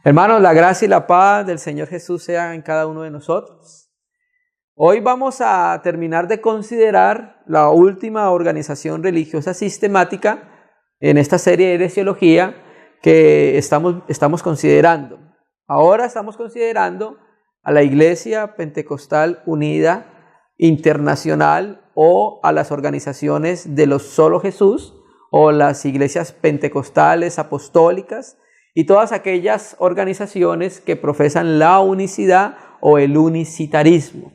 Hermanos, la gracia y la paz del Señor Jesús sea en cada uno de nosotros. Hoy vamos a terminar de considerar la última organización religiosa sistemática en esta serie de heresiología que estamos considerando. Ahora estamos considerando a la Iglesia Pentecostal Unida Internacional o a las organizaciones de los Solo Jesús o las iglesias pentecostales apostólicas y todas aquellas organizaciones que profesan la unicidad o el unicitarismo.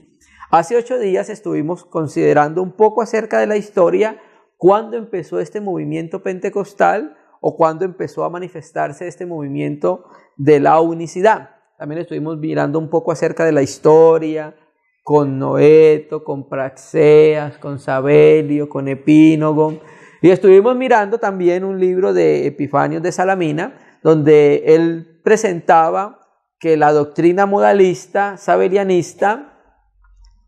Hace 8 días estuvimos considerando un poco acerca de la historia, cuándo empezó este movimiento pentecostal o cuándo empezó a manifestarse este movimiento de la unicidad. También estuvimos mirando un poco acerca de la historia con Noeto, con Praxeas, con Sabelio, con Epínogo. Y estuvimos mirando también un libro de Epifanio de Salamina, donde él presentaba que la doctrina modalista, sabelianista,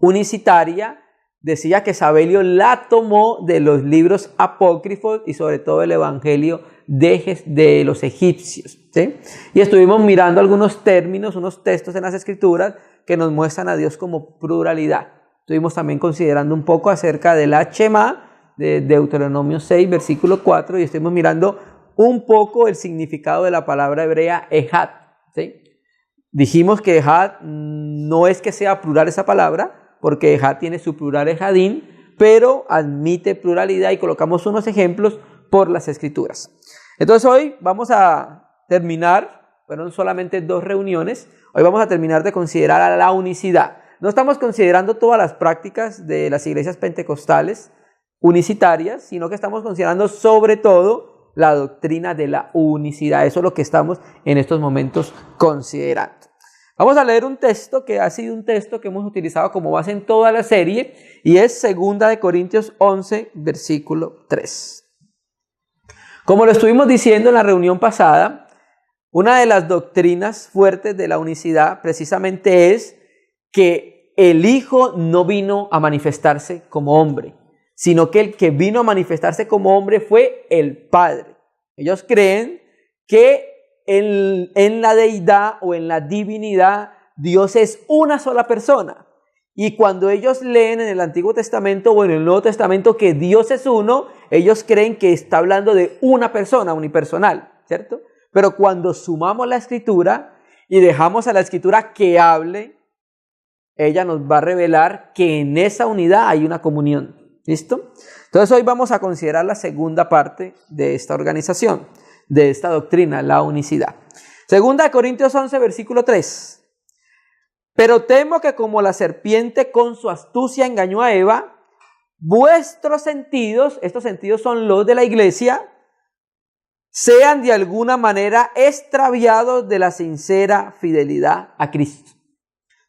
unicitaria, decía que Sabelio la tomó de los libros apócrifos y sobre todo el Evangelio de los egipcios, ¿sí? Y estuvimos mirando algunos términos, unos textos en las Escrituras que nos muestran a Dios como pluralidad. Estuvimos también considerando un poco acerca del Shema de Deuteronomio 6, versículo 4, y estuvimos mirando un poco el significado de la palabra hebrea Ejad, ¿sí? Dijimos que Ejad no es que sea plural esa palabra, porque Ejad tiene su plural Ejadín, pero admite pluralidad y colocamos unos ejemplos por las Escrituras. Entonces hoy vamos a terminar, fueron solamente 2 reuniones, hoy vamos a terminar de considerar a la unicidad. No estamos considerando todas las prácticas de las iglesias pentecostales unicitarias, sino que estamos considerando sobre todo la doctrina de la unicidad. Eso es lo que estamos en estos momentos considerando. Vamos a leer un texto que ha sido un texto que hemos utilizado como base en toda la serie y es 2 Corintios 11, versículo 3. Como lo estuvimos diciendo en la reunión pasada, una de las doctrinas fuertes de la unicidad precisamente es que el Hijo no vino a manifestarse como hombre, sino que el que vino a manifestarse como hombre fue el Padre. Ellos creen que en la deidad o en la divinidad Dios es una sola persona. Y cuando ellos leen en el Antiguo Testamento o en el Nuevo Testamento que Dios es uno, ellos creen que está hablando de una persona, unipersonal, ¿cierto? Pero cuando sumamos la Escritura y dejamos a la Escritura que hable, ella nos va a revelar que en esa unidad hay una comunión. ¿Listo? Entonces hoy vamos a considerar la segunda parte de esta organización, de esta doctrina, la unicidad. 2 Corintios 11, versículo 3. Pero temo que como la serpiente con su astucia engañó a Eva, vuestros sentidos, estos sentidos son los de la iglesia, sean de alguna manera extraviados de la sincera fidelidad a Cristo.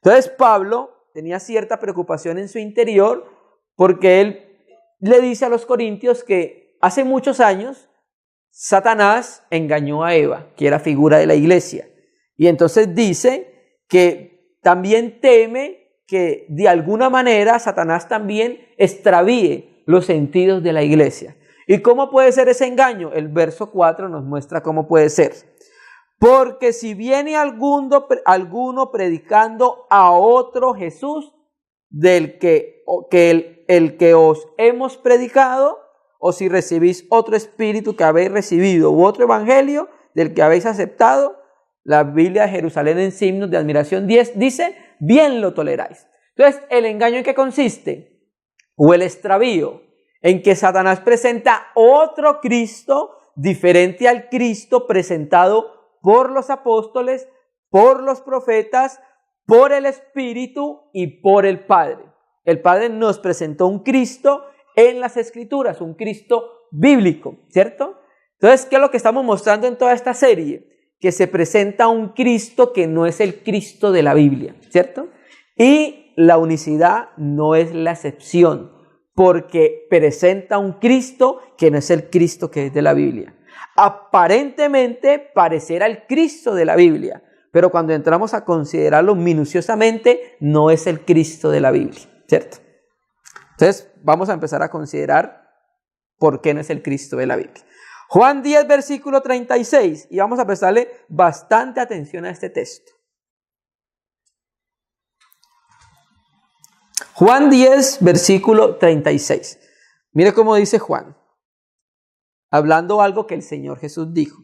Entonces Pablo tenía cierta preocupación en su interior porque él le dice a los corintios que hace muchos años Satanás engañó a Eva, que era figura de la iglesia. Y entonces dice que también teme que de alguna manera Satanás también extravíe los sentidos de la iglesia. ¿Y cómo puede ser ese engaño? El verso 4 nos muestra cómo puede ser. Porque si viene alguno predicando a otro Jesús del el que os hemos predicado, o si recibís otro espíritu que habéis recibido u otro evangelio del que habéis aceptado, la Biblia de Jerusalén en signos de admiración 10 dice, bien lo toleráis. Entonces, ¿el engaño en qué consiste? O el extravío, en que Satanás presenta otro Cristo diferente al Cristo presentado por los apóstoles, por los profetas, por el Espíritu y por el Padre. El Padre nos presentó un Cristo en las Escrituras, un Cristo bíblico, ¿cierto? Entonces, ¿qué es lo que estamos mostrando en toda esta serie? Que se presenta un Cristo que no es el Cristo de la Biblia, ¿cierto? Y la unicidad no es la excepción, porque presenta un Cristo que no es el Cristo que es de la Biblia. Aparentemente parecerá el Cristo de la Biblia, pero cuando entramos a considerarlo minuciosamente, no es el Cristo de la Biblia, ¿cierto? Entonces, vamos a empezar a considerar por qué no es el Cristo de la Biblia. Juan 10, versículo 36, y vamos a prestarle bastante atención a este texto. Juan 10, versículo 36. Mire cómo dice Juan, hablando algo que el Señor Jesús dijo.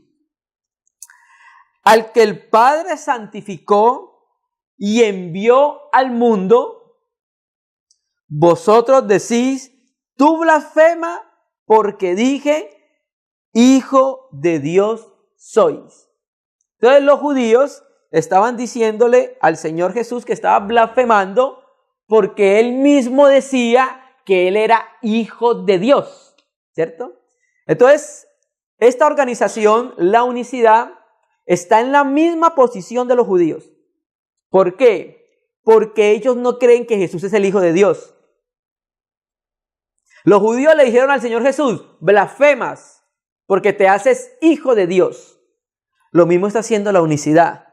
Al que el Padre santificó y envió al mundo, vosotros decís, tú blasfema, porque dije, Hijo de Dios sois. Entonces los judíos estaban diciéndole al Señor Jesús que estaba blasfemando porque él mismo decía que él era Hijo de Dios, ¿cierto? Entonces, esta organización, la unicidad, está en la misma posición de los judíos. ¿Por qué? Porque ellos no creen que Jesús es el Hijo de Dios. Los judíos le dijeron al Señor Jesús, blasfemas, porque te haces Hijo de Dios. Lo mismo está haciendo la unicidad.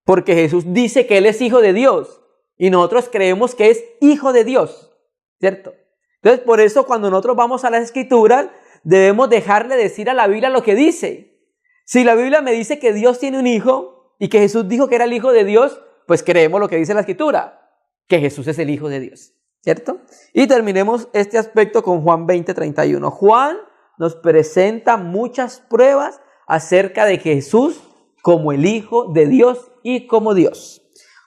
Porque Jesús dice que Él es Hijo de Dios y nosotros creemos que es Hijo de Dios, ¿cierto? Entonces, por eso cuando nosotros vamos a las Escrituras, debemos dejarle decir a la Biblia lo que dice. Si la Biblia me dice que Dios tiene un hijo y que Jesús dijo que era el Hijo de Dios, pues creemos lo que dice la Escritura, que Jesús es el Hijo de Dios, ¿cierto? Y terminemos este aspecto con Juan 20, 31. Juan nos presenta muchas pruebas acerca de Jesús como el Hijo de Dios y como Dios.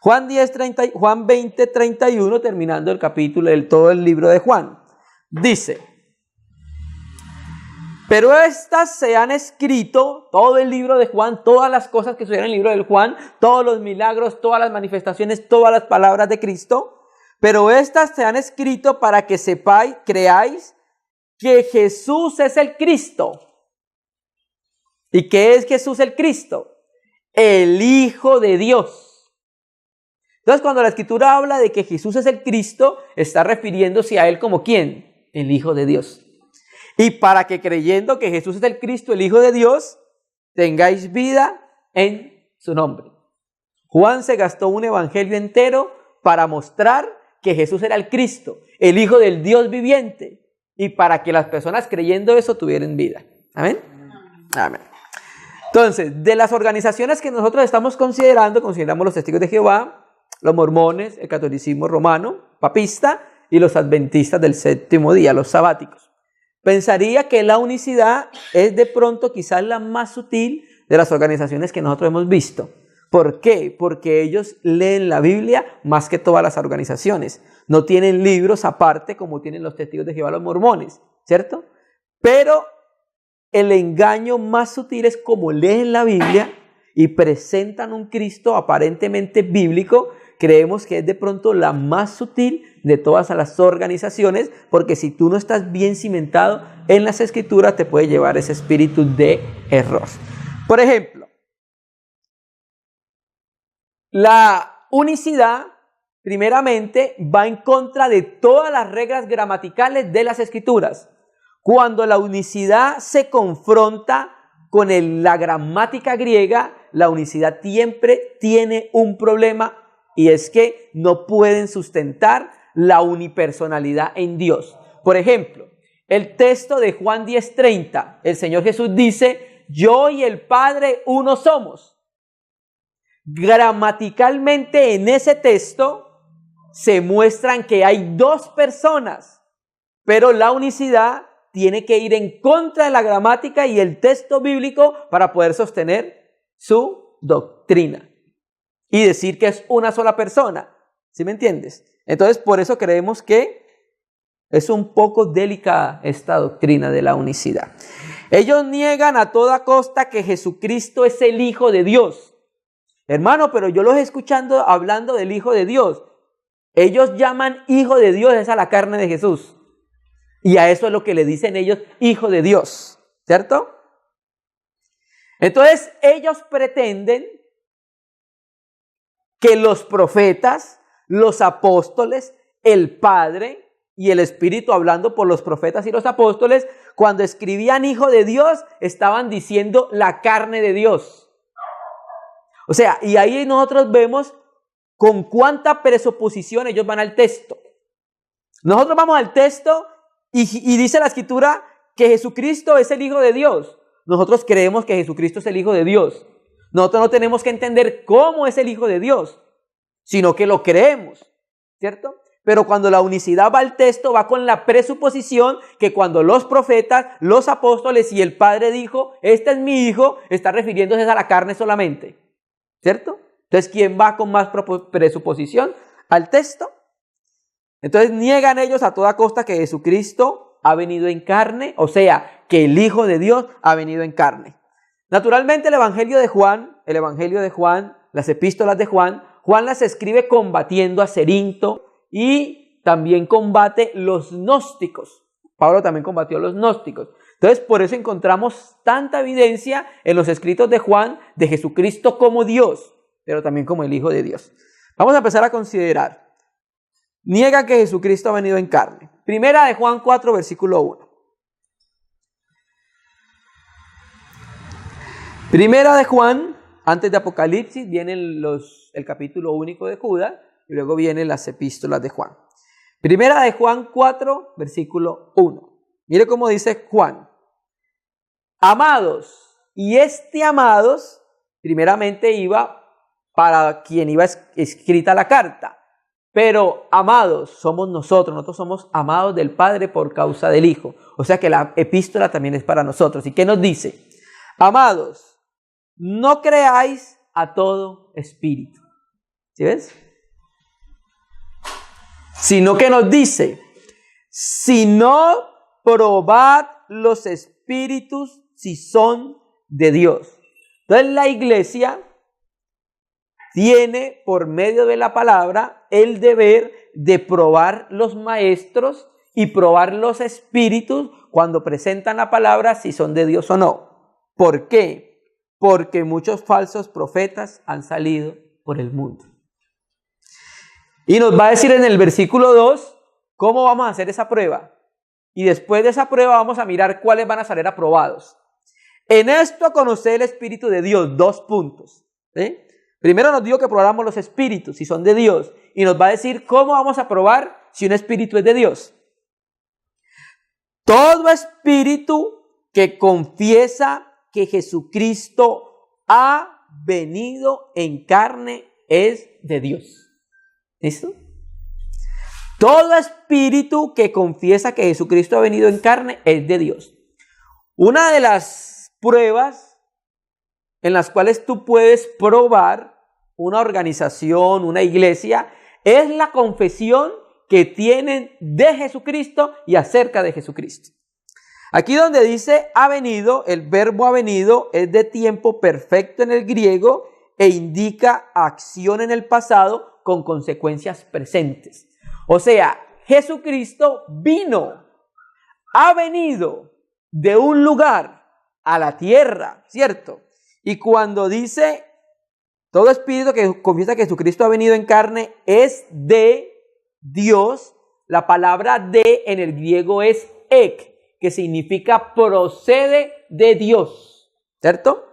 Juan 20, 31, terminando el capítulo, todo el libro de Juan, dice, pero estas se han escrito, todo el libro de Juan, todas las cosas que sucedieron en el libro de Juan, todos los milagros, todas las manifestaciones, todas las palabras de Cristo, pero estas se han escrito para que sepáis, creáis, que Jesús es el Cristo. ¿Y qué es Jesús el Cristo? El Hijo de Dios. Entonces, cuando la Escritura habla de que Jesús es el Cristo, está refiriéndose a Él como ¿quién? El Hijo de Dios. Y para que creyendo que Jesús es el Cristo, el Hijo de Dios, tengáis vida en su nombre. Juan se gastó un evangelio entero para mostrar que Jesús era el Cristo, el Hijo del Dios viviente. Y para que las personas creyendo eso tuvieran vida. ¿Amén? Amén. Entonces, de las organizaciones que nosotros estamos consideramos los Testigos de Jehová, los mormones, el catolicismo romano, papista y los adventistas del séptimo día, los sabáticos. Pensaría que la unicidad es de pronto quizás la más sutil de las organizaciones que nosotros hemos visto. ¿Por qué? Porque ellos leen la Biblia más que todas las organizaciones. No tienen libros aparte como tienen los Testigos de Jehová, los mormones, ¿cierto? Pero el engaño más sutil es como leen la Biblia y presentan un Cristo aparentemente bíblico. Creemos que es de pronto la más sutil de todas las organizaciones, porque si tú no estás bien cimentado en las Escrituras, te puede llevar ese espíritu de error. Por ejemplo, la unicidad, primeramente, va en contra de todas las reglas gramaticales de las Escrituras. Cuando la unicidad se confronta con la gramática griega, la unicidad siempre tiene un problema, y es que no pueden sustentar la unipersonalidad en Dios. Por ejemplo, el texto de Juan 10:30, el Señor Jesús dice, yo y el Padre uno somos. Gramaticalmente en ese texto se muestran que hay dos personas, pero la unicidad tiene que ir en contra de la gramática y el texto bíblico para poder sostener su doctrina y decir que es una sola persona. ¿Sí me entiendes? Entonces, por eso creemos que es un poco delicada esta doctrina de la unicidad. Ellos niegan a toda costa que Jesucristo es el Hijo de Dios. Hermano, pero yo los he escuchado hablando del Hijo de Dios. Ellos llaman Hijo de Dios es a la carne de Jesús. Y a eso es lo que le dicen ellos, Hijo de Dios, ¿cierto? Entonces, ellos pretenden que los profetas, los apóstoles, el Padre y el Espíritu, hablando por los profetas y los apóstoles, cuando escribían Hijo de Dios, estaban diciendo la carne de Dios. O sea, y ahí nosotros vemos con cuánta presuposición ellos van al texto. Nosotros vamos al texto y dice la Escritura que Jesucristo es el Hijo de Dios. Nosotros creemos que Jesucristo es el Hijo de Dios. Nosotros no tenemos que entender cómo es el Hijo de Dios, sino que lo creemos, ¿cierto? Pero cuando la unicidad va al texto, va con la presuposición que cuando los profetas, los apóstoles y el Padre dijo, este es mi Hijo, está refiriéndose a la carne solamente, ¿cierto? Entonces, ¿quién va con más presuposición al texto? Entonces, niegan ellos a toda costa que Jesucristo ha venido en carne, o sea, que el Hijo de Dios ha venido en carne. Naturalmente, el Evangelio de Juan, las epístolas de Juan las escribe combatiendo a Cerinto y también combate los gnósticos. Pablo también combatió a los gnósticos. Entonces, por eso encontramos tanta evidencia en los escritos de Juan de Jesucristo como Dios, pero también como el Hijo de Dios. Vamos a empezar a considerar. Niega que Jesucristo ha venido en carne. Primera de Juan 4, versículo 1. Primera de Juan, antes de Apocalipsis, viene el capítulo único de Judas y luego vienen las epístolas de Juan. Primera de Juan 4, versículo 1. Mire cómo dice Juan. Amados, y este amados, primeramente iba para quien iba escrita la carta. Pero amados somos nosotros somos amados del Padre por causa del Hijo. O sea que la epístola también es para nosotros. ¿Y qué nos dice? Amados, no creáis a todo espíritu. ¿Sí ves? Sino que nos dice, sino probad los espíritus si son de Dios. Entonces la iglesia tiene por medio de la palabra el deber de probar los maestros y probar los espíritus cuando presentan la palabra si son de Dios o no. ¿Por qué? Porque muchos falsos profetas han salido por el mundo. Y nos va a decir en el versículo 2 cómo vamos a hacer esa prueba. Y después de esa prueba vamos a mirar cuáles van a salir aprobados. En esto conocer el Espíritu de Dios, 2 puntos. ¿Sí? Primero nos dijo que probáramos los espíritus, si son de Dios. Y nos va a decir cómo vamos a probar si un espíritu es de Dios. Todo espíritu que confiesa que Jesucristo ha venido en carne es de Dios. ¿Listo? Todo espíritu que confiesa que Jesucristo ha venido en carne es de Dios. Una de las pruebas en las cuales tú puedes probar una organización, una iglesia, es la confesión que tienen de Jesucristo y acerca de Jesucristo. Aquí donde dice ha venido, el verbo ha venido es de tiempo perfecto en el griego e indica acción en el pasado con consecuencias presentes. O sea, Jesucristo vino, ha venido de un lugar a la tierra, ¿cierto? Y cuando dice todo espíritu que confiesa que Jesucristo ha venido en carne es de Dios, la palabra de en el griego es ek, que significa procede de Dios, ¿cierto?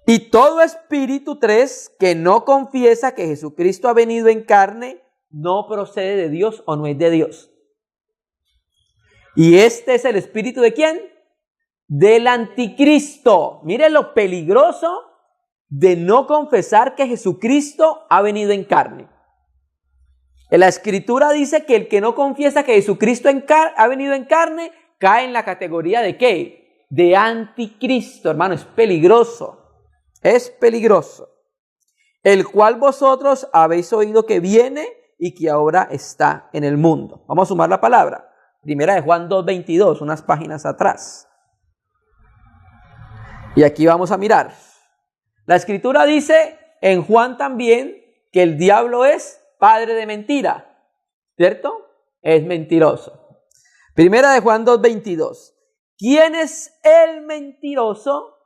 Y todo espíritu 3 que no confiesa que Jesucristo ha venido en carne no procede de Dios o no es de Dios. Y este es el espíritu ¿de quién? Del anticristo. Mire lo peligroso de no confesar que Jesucristo ha venido en carne. En la escritura dice que el que no confiesa que Jesucristo ha venido en carne cae en la categoría de ¿qué? De anticristo, hermano, es peligroso. Es peligroso. El cual vosotros habéis oído que viene y que ahora está en el mundo. Vamos a sumar la palabra. Primera de Juan 2:22, unas páginas atrás. Y aquí vamos a mirar. La escritura dice en Juan también que el diablo es padre de mentira, ¿cierto? Es mentiroso. Primera de Juan 2:22. ¿Quién es el mentiroso?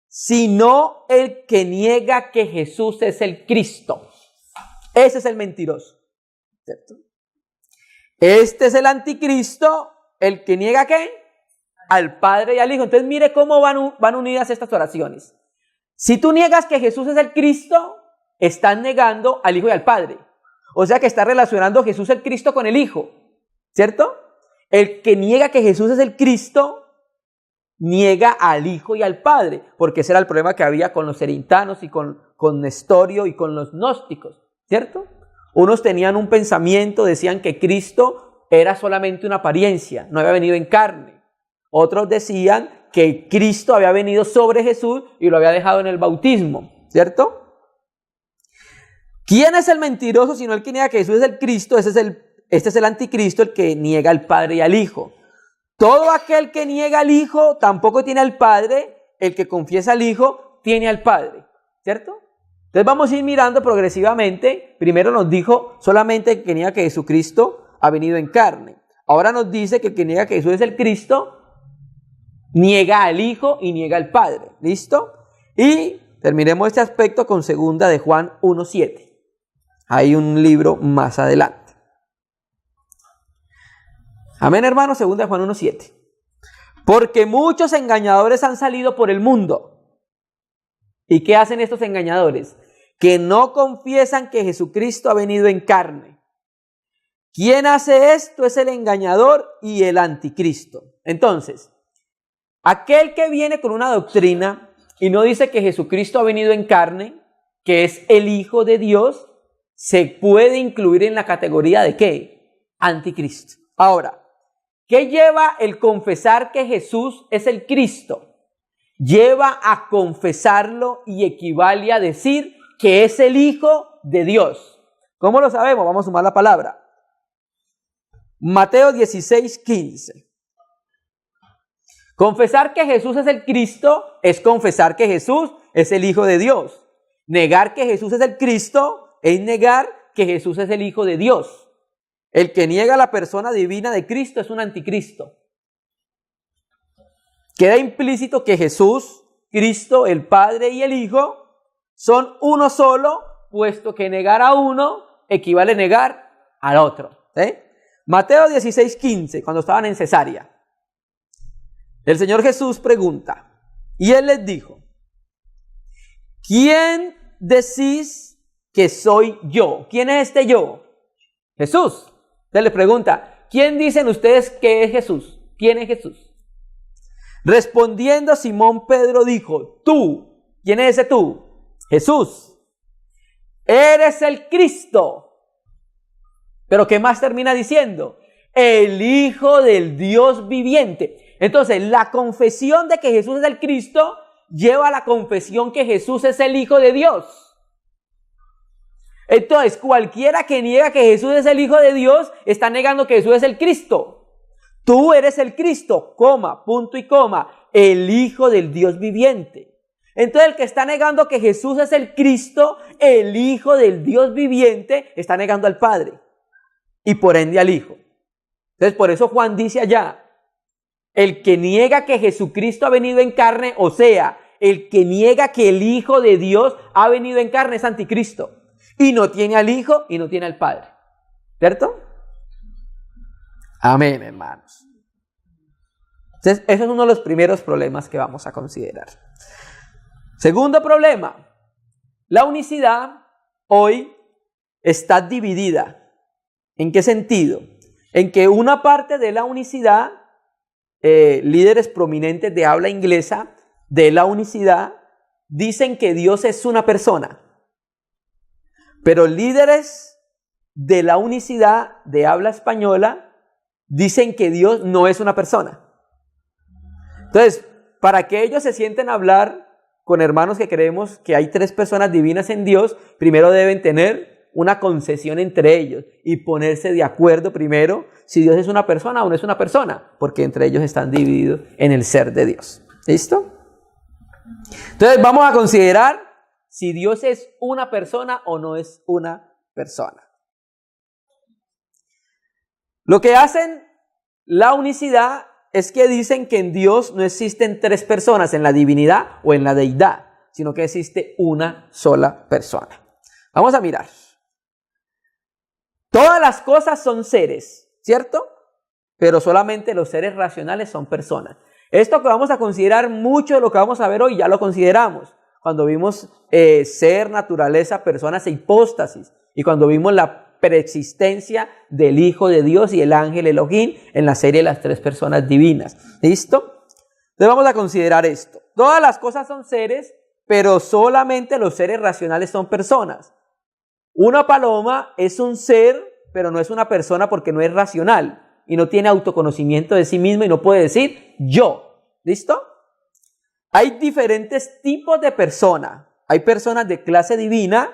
Sino el que niega que Jesús es el Cristo. Ese es el mentiroso, ¿cierto? Este es el anticristo, el que niega ¿qué? Al Padre y al Hijo. Entonces mire cómo van unidas estas oraciones. Si tú niegas que Jesús es el Cristo, estás negando al Hijo y al Padre. O sea que está relacionando a Jesús el Cristo con el Hijo, ¿cierto? El que niega que Jesús es el Cristo, niega al Hijo y al Padre, porque ese era el problema que había con los serintanos y con Nestorio y con los gnósticos, ¿cierto? Unos tenían un pensamiento, decían que Cristo era solamente una apariencia, no había venido en carne. Otros decían que Cristo había venido sobre Jesús y lo había dejado en el bautismo, ¿cierto? ¿Quién es el mentiroso sino el que niega que Jesús es el Cristo? Este es el anticristo, el que niega al Padre y al Hijo. Todo aquel que niega al Hijo tampoco tiene al Padre. El que confiesa al Hijo tiene al Padre, ¿cierto? Entonces vamos a ir mirando progresivamente. Primero nos dijo solamente el que niega que Jesucristo ha venido en carne. Ahora nos dice que el que niega que Jesús es el Cristo niega al Hijo y niega al Padre. ¿Listo? Y terminemos este aspecto con 2 de Juan 1:7. Hay un libro más adelante. Amén, hermanos. 2 de Juan 1:7. Porque muchos engañadores han salido por el mundo. ¿Y qué hacen estos engañadores? Que no confiesan que Jesucristo ha venido en carne. ¿Quién hace esto? Es el engañador y el anticristo. Entonces, aquel que viene con una doctrina y no dice que Jesucristo ha venido en carne, que es el Hijo de Dios, se puede incluir en la categoría de ¿qué? Anticristo. Ahora, ¿qué lleva el confesar que Jesús es el Cristo? Lleva a confesarlo y equivale a decir que es el Hijo de Dios. ¿Cómo lo sabemos? Vamos a sumar la palabra. Mateo 16:15. Confesar que Jesús es el Cristo es confesar que Jesús es el Hijo de Dios. Negar que Jesús es el Cristo es negar que Jesús es el Hijo de Dios. El que niega la persona divina de Cristo es un anticristo. Queda implícito que Jesús, Cristo, el Padre y el Hijo son uno solo, puesto que negar a uno equivale a negar al otro. Mateo 16:15, cuando estaban en Cesarea, el Señor Jesús pregunta, y Él les dijo, ¿quién decís que soy yo? ¿Quién es este yo? Jesús. Él les pregunta, ¿quién dicen ustedes que es Jesús? ¿Quién es Jesús? Respondiendo Simón Pedro dijo, tú. ¿Quién es ese tú? Jesús. Eres el Cristo. Pero ¿qué más termina diciendo? El Hijo del Dios viviente. Entonces, la confesión de que Jesús es el Cristo lleva a la confesión que Jesús es el Hijo de Dios. Entonces, cualquiera que niega que Jesús es el Hijo de Dios, está negando que Jesús es el Cristo. Tú eres el Cristo, coma, punto y coma, el Hijo del Dios viviente. Entonces, el que está negando que Jesús es el Cristo, el Hijo del Dios viviente, está negando al Padre y por ende al Hijo. Entonces, por eso Juan dice allá, el que niega que Jesucristo ha venido en carne, o sea, el que niega que el Hijo de Dios ha venido en carne es anticristo. Y no tiene al Hijo y no tiene al Padre. ¿Cierto? Amén, hermanos. Entonces, ese es uno de los primeros problemas que vamos a considerar. Segundo problema. La unicidad hoy está dividida. ¿En qué sentido? En que una parte de la unicidad, líderes prominentes de habla inglesa de la unicidad, dicen que Dios es una persona. Pero líderes de la unicidad de habla española dicen que Dios no es una persona. Entonces, para que ellos se sienten a hablar con hermanos que creemos que hay 3 personas divinas en Dios, primero deben tener una concesión entre ellos y ponerse de acuerdo primero si Dios es una persona o no es una persona, porque entre ellos están divididos en el ser de Dios. ¿Listo? Entonces, vamos a considerar si Dios es una persona o no es una persona. Lo que hacen la unicidad es que dicen que en Dios no existen 3 personas, en la divinidad o en la deidad, sino que existe una sola persona. Vamos a mirar. Todas las cosas son seres, ¿cierto? Pero solamente los seres racionales son personas. Esto que vamos a considerar, mucho de lo que vamos a ver hoy ya lo consideramos. Cuando vimos ser, naturaleza, personas e hipóstasis. Y cuando vimos la preexistencia del Hijo de Dios y el ángel Elohim en la serie de las tres personas divinas. ¿Listo? Entonces vamos a considerar esto. Todas las cosas son seres, pero solamente los seres racionales son personas. Una paloma es un ser, pero no es una persona porque no es racional y no tiene autoconocimiento de sí mismo y no puede decir yo. ¿Listo? Hay diferentes tipos de personas. Hay personas de clase divina.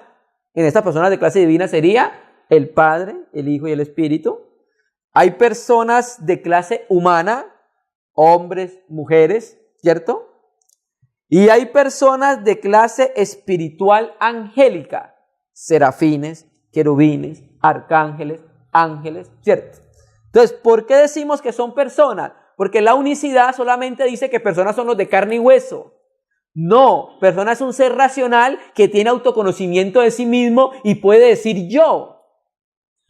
En estas personas de clase divina sería el Padre, el Hijo y el Espíritu. Hay personas de clase humana, hombres, mujeres, ¿cierto? Y hay personas de clase espiritual angélica, serafines, querubines, arcángeles, ángeles, ¿cierto? Entonces, ¿por qué decimos que son personas? Porque la unicidad solamente dice que personas son los de carne y hueso. No, persona es un ser racional que tiene autoconocimiento de sí mismo y puede decir yo.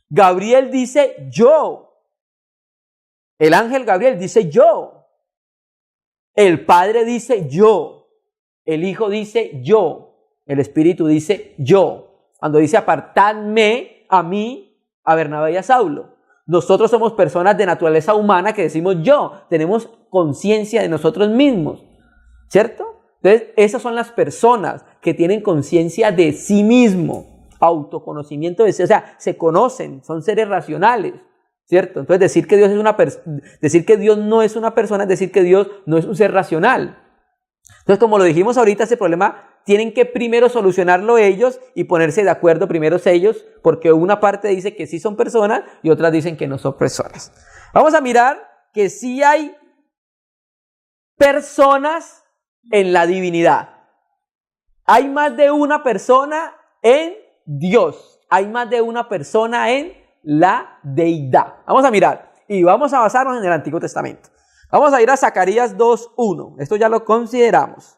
Gabriel dice yo. El ángel Gabriel dice yo. El Padre dice yo. El Hijo dice yo. El Espíritu dice yo. Cuando dice apartadme a mí, a Bernabé y a Saulo. Nosotros somos personas de naturaleza humana que decimos yo. Tenemos conciencia de nosotros mismos. ¿Cierto? Entonces, esas son las personas que tienen conciencia de sí mismo, autoconocimiento de sí, o sea, se conocen, son seres racionales, ¿cierto? Entonces, decir que Dios no es una persona es decir que Dios no es un ser racional. Entonces, como lo dijimos ahorita, ese problema tienen que primero solucionarlo ellos y ponerse de acuerdo primero ellos, porque una parte dice que sí son personas y otras dicen que no son personas. Vamos a mirar que sí hay personas en la divinidad. Hay más de una persona en Dios. Hay más de una persona en la deidad. Vamos a mirar y vamos a basarnos en el Antiguo Testamento. Vamos a ir a Zacarías 2:1. Esto ya lo consideramos.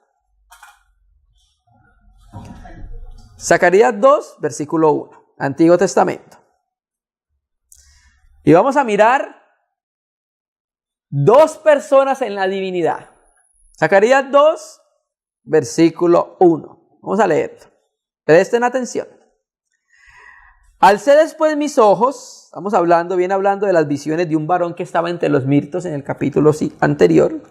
Zacarías 2, versículo 1. Antiguo Testamento. Y vamos a mirar dos personas en la divinidad. Zacarías 2, versículo 1. Vamos a leerlo. Presten atención. Alcé después mis ojos, estamos hablando de las visiones de un varón que estaba entre los mirtos en el capítulo anterior.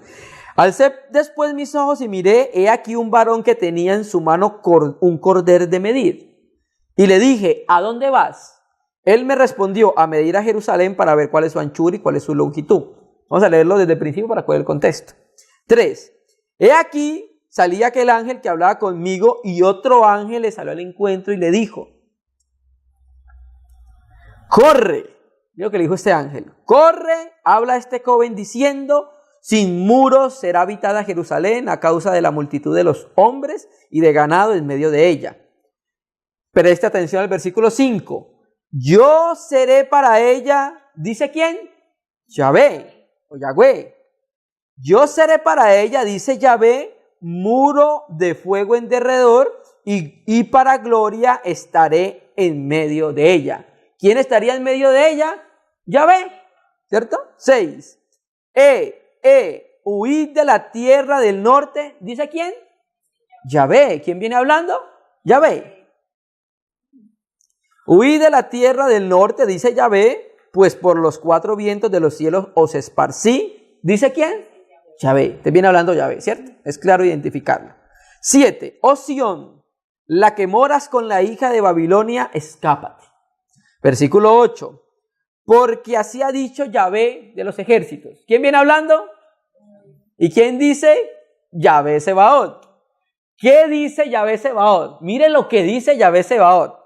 Alcé después mis ojos y miré, he aquí un varón que tenía en su mano un cordel de medir. Y le dije, ¿a dónde vas? Él me respondió, a medir a Jerusalén para ver cuál es su anchura y cuál es su longitud. Vamos a leerlo desde el principio para coger el contexto. 3. He aquí, salía aquel ángel que hablaba conmigo y otro ángel le salió al encuentro y le dijo, corre, lo que le dijo este ángel, corre, habla a este joven diciendo, sin muros será habitada Jerusalén a causa de la multitud de los hombres y de ganado en medio de ella. Preste atención al versículo 5, yo seré para ella, ¿dice quién? Yahvé o Yahweh. Yo seré para ella, dice Yahvé, muro de fuego en derredor y para gloria estaré en medio de ella. ¿Quién estaría en medio de ella? Yahvé, ¿cierto? 6. Huid de la tierra del norte, ¿dice quién? Yahvé. ¿Quién viene hablando? Yahvé. Huid de la tierra del norte, dice Yahvé, pues por los cuatro vientos de los cielos os esparcí, ¿dice quién? Yahvé, te viene hablando Yahvé, ¿cierto? Es claro identificarlo. 7. Oh Sión, la que moras con la hija de Babilonia, escápate. Versículo 8. Porque así ha dicho Yahvé de los ejércitos. ¿Quién viene hablando? ¿Y quién dice? Yahvé Sebaot. ¿Qué dice Yahvé Sebaot? Mire lo que dice Yahvé Sebaot.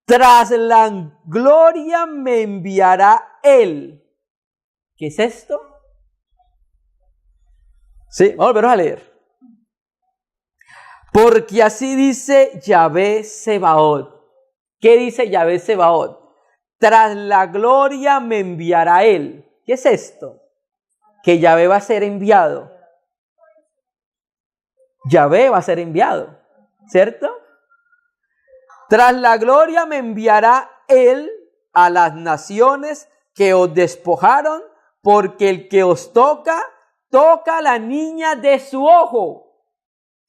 Tras la gloria me enviará él. ¿Qué es esto? Sí, vamos a volver a leer. Porque así dice Yahvé Sebaot. ¿Qué dice Yahvé Sebaot? Tras la gloria me enviará él. ¿Qué es esto? Que Yahvé va a ser enviado. Yahvé va a ser enviado, ¿cierto? Tras la gloria me enviará él a las naciones que os despojaron, porque el que os toca a la niña de su ojo.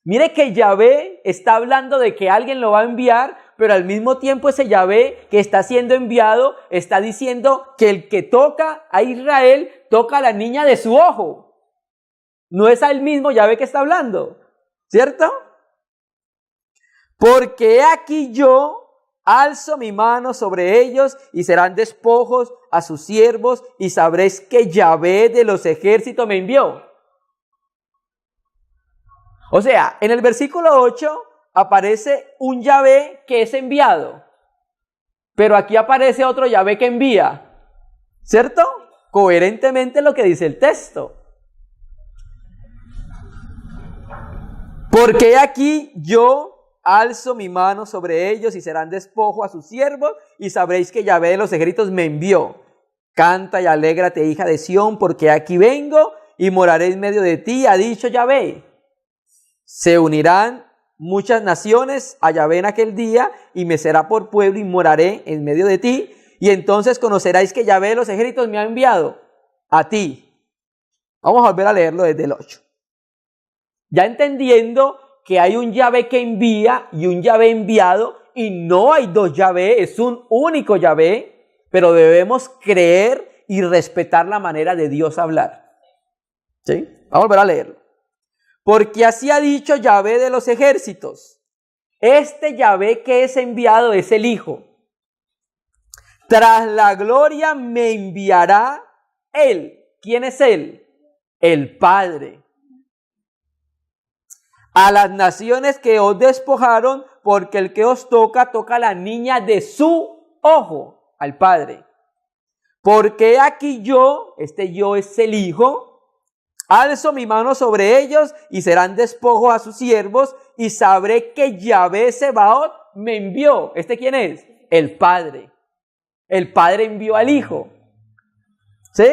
Mire que Yahvé está hablando de que alguien lo va a enviar pero al mismo tiempo ese Yahvé que está siendo enviado está diciendo que el que toca a Israel toca a la niña de su ojo. No es al mismo Yahvé que está hablando, ¿cierto? Porque aquí yo alzo mi mano sobre ellos y serán despojos a sus siervos y sabréis que Yahvé de los ejércitos me envió. O sea, en el versículo 8 aparece un Yahvé que es enviado, pero aquí aparece otro Yahvé que envía, ¿cierto? Coherentemente lo que dice el texto. Porque aquí yo alzo mi mano sobre ellos y serán despojo a sus siervos y sabréis que Yahvé de los ejércitos me envió. Canta y alégrate, hija de Sión, porque aquí vengo y moraré en medio de ti, ha dicho Yahvé. Se unirán muchas naciones a Yahvé en aquel día y me será por pueblo y moraré en medio de ti. Y entonces conoceráis que Yahvé de los ejércitos me ha enviado a ti. Vamos a volver a leerlo desde el 8. Ya entendiendo que hay un Yahvé que envía y un Yahvé enviado, y no hay dos Yahvé, es un único Yahvé, pero debemos creer y respetar la manera de Dios hablar. ¿Sí? Vamos a volver a leerlo. Porque así ha dicho Yahvé de los ejércitos. Este Yahvé que es enviado es el Hijo. Tras la gloria me enviará Él. ¿Quién es Él? El Padre. A las naciones que os despojaron, porque el que os toca, toca a la niña de su ojo, al Padre. Porque aquí yo, este yo es el Hijo, alzo mi mano sobre ellos y serán despojo a sus siervos y sabré que Yahvé Sebaot me envió. ¿Este quién es? El Padre. El Padre envió al Hijo. ¿Sí?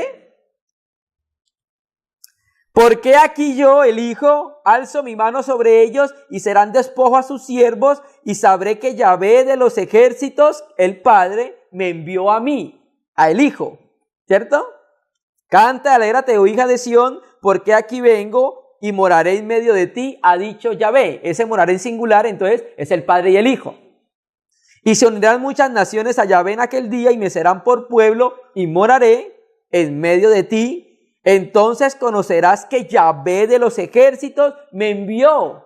Porque aquí yo, el Hijo, alzo mi mano sobre ellos y serán despojo a sus siervos y sabré que Yahvé de los ejércitos, el Padre, me envió a mí, a el Hijo. ¿Cierto? Canta, alégrate, oh hija de Sión, porque aquí vengo y moraré en medio de ti, ha dicho Yahvé. Ese moraré en singular, entonces es el Padre y el Hijo. Y se unirán muchas naciones a Yahvé en aquel día y me serán por pueblo y moraré en medio de ti. Entonces conocerás que Yahvé de los ejércitos me envió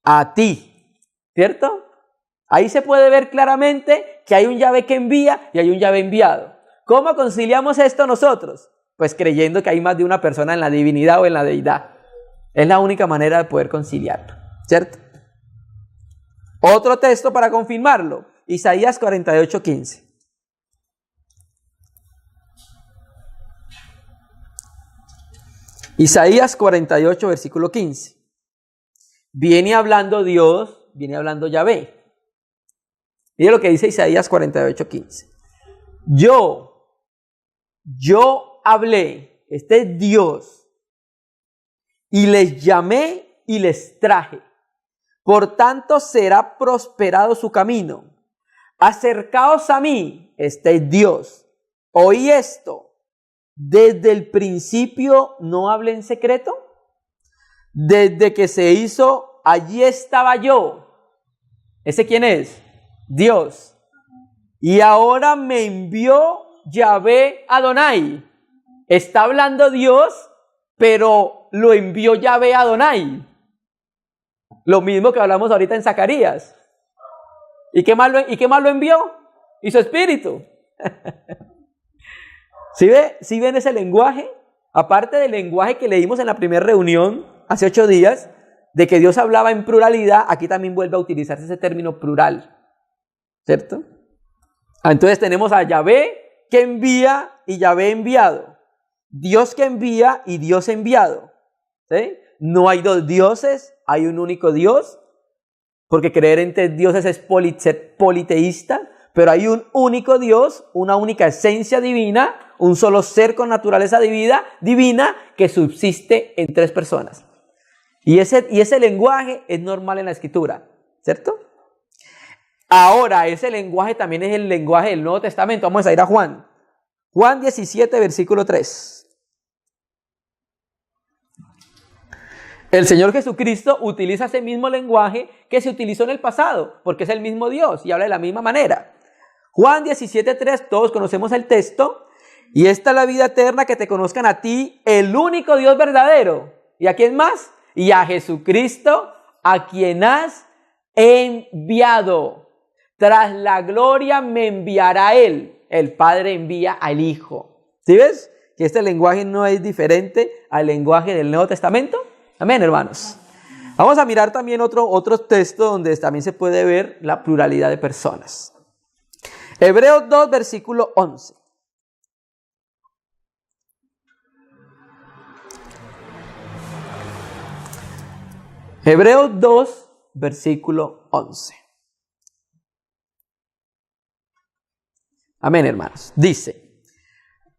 a ti. ¿Cierto? Ahí se puede ver claramente que hay un Yahvé que envía y hay un Yahvé enviado. ¿Cómo conciliamos esto nosotros? Pues creyendo que hay más de una persona en la divinidad o en la deidad. Es la única manera de poder conciliarlo. ¿Cierto? Otro texto para confirmarlo. Isaías 48:15. Isaías 48, versículo 15. Viene hablando Dios, viene hablando Yahvé. Mira lo que dice Isaías 48, 15. Yo hablé, este es Dios, y les llamé y les traje. Por tanto será prosperado su camino. Acercaos a mí, este es Dios. Oí esto. Desde el principio no hablé en secreto. Desde que se hizo, allí estaba yo. ¿Ese quién es? Dios. Y ahora me envió Yahvé Adonai. Está hablando Dios, pero lo envió Yahvé Adonai. Lo mismo que hablamos ahorita en Zacarías. ¿Y qué más lo envió? Y su espíritu. ¿Sí ven ese lenguaje? Aparte del lenguaje que leímos en la primera reunión hace 8 días, de que Dios hablaba en pluralidad, aquí también vuelve a utilizarse ese término plural. ¿Cierto? Entonces tenemos a Yahvé que envía y Yahvé enviado. Dios que envía y Dios enviado. ¿Sí? No hay dos dioses, hay un único Dios, porque creer en 3 dioses es ser politeísta, pero hay un único Dios, una única esencia divina, un solo ser con naturaleza divina que subsiste en 3 personas. Y ese lenguaje es normal en la Escritura, ¿cierto? Ahora, ese lenguaje también es el lenguaje del Nuevo Testamento. Vamos a ir a Juan. Juan 17, versículo 3. El Señor Jesucristo utiliza ese mismo lenguaje que se utilizó en el pasado, porque es el mismo Dios y habla de la misma manera. Juan 17:3, todos conocemos el texto. Y esta es la vida eterna, que te conozcan a ti, el único Dios verdadero. ¿Y a quién más? Y a Jesucristo, a quien has enviado. Tras la gloria me enviará Él. El Padre envía al Hijo. ¿Sí ves? Que este lenguaje no es diferente al lenguaje del Nuevo Testamento. Amén, hermanos. Vamos a mirar también otro texto donde también se puede ver la pluralidad de personas. Hebreos 2, versículo 11. Hebreos 2, versículo 11. Amén, hermanos. Dice: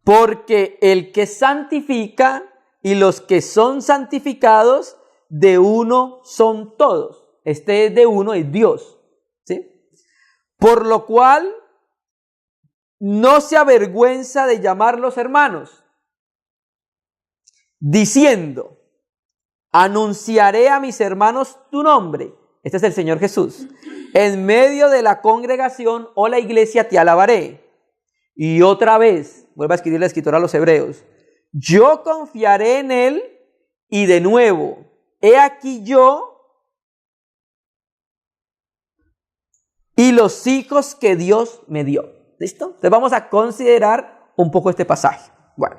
porque el que santifica y los que son santificados, de uno son todos. Este es de uno, es Dios. ¿Sí? Por lo cual no se avergüenza de llamarlos hermanos, diciendo: anunciaré a mis hermanos tu nombre. Este es el Señor Jesús. En medio de la congregación o la iglesia te alabaré. Y otra vez, vuelve a escribir el escritor a los Hebreos: yo confiaré en Él, y de nuevo, he aquí yo y los hijos que Dios me dio. ¿Listo? Entonces vamos a considerar un poco este pasaje. Bueno,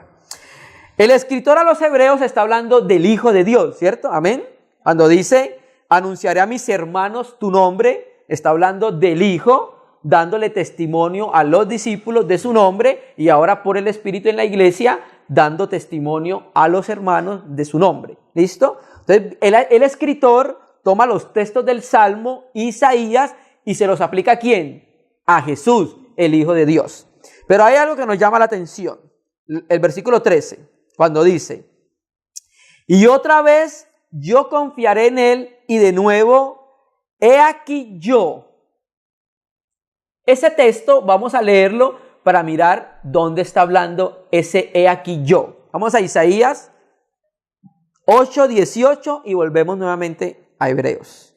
el escritor a los Hebreos está hablando del Hijo de Dios, ¿cierto? Amén. Cuando dice: anunciaré a mis hermanos tu nombre, está hablando del Hijo, dándole testimonio a los discípulos de su nombre, y ahora por el Espíritu en la iglesia, dando testimonio a los hermanos de su nombre. ¿Listo? Entonces, el escritor toma los textos del Salmo, Isaías, y se los aplica ¿a quién? A Jesús, el Hijo de Dios. Pero hay algo que nos llama la atención. El versículo 13, cuando dice: y otra vez yo confiaré en Él, y de nuevo, he aquí yo. Ese texto vamos a leerlo para mirar dónde está hablando ese he aquí yo. Vamos a Isaías 8:18 y volvemos nuevamente a Hebreos.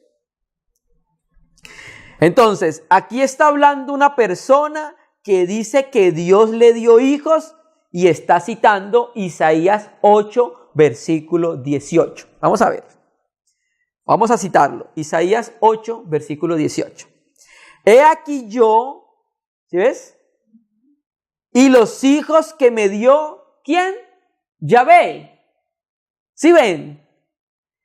Entonces, aquí está hablando una persona que dice que Dios le dio hijos y está citando Isaías 8, versículo 18. Vamos a ver. Vamos a citarlo. Isaías 8, versículo 18. He aquí yo, ¿sí ves? Y los hijos que me dio, ¿quién? Yahvé. ¿Sí ven?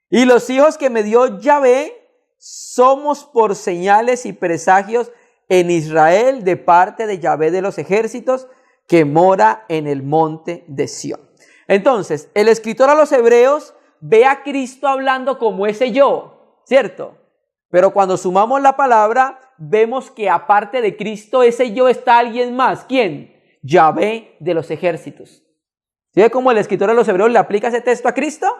Y los hijos que me dio Yahvé, somos por señales y presagios en Israel de parte de Yahvé de los ejércitos, que mora en el monte de Sión. Entonces, el escritor a los Hebreos ve a Cristo hablando como ese yo, ¿cierto? Pero cuando sumamos la palabra, vemos que aparte de Cristo, ese yo está alguien más. ¿Quién? Yahvé de los ejércitos. ¿Sí ve cómo el escritor de los Hebreos le aplica ese texto a Cristo?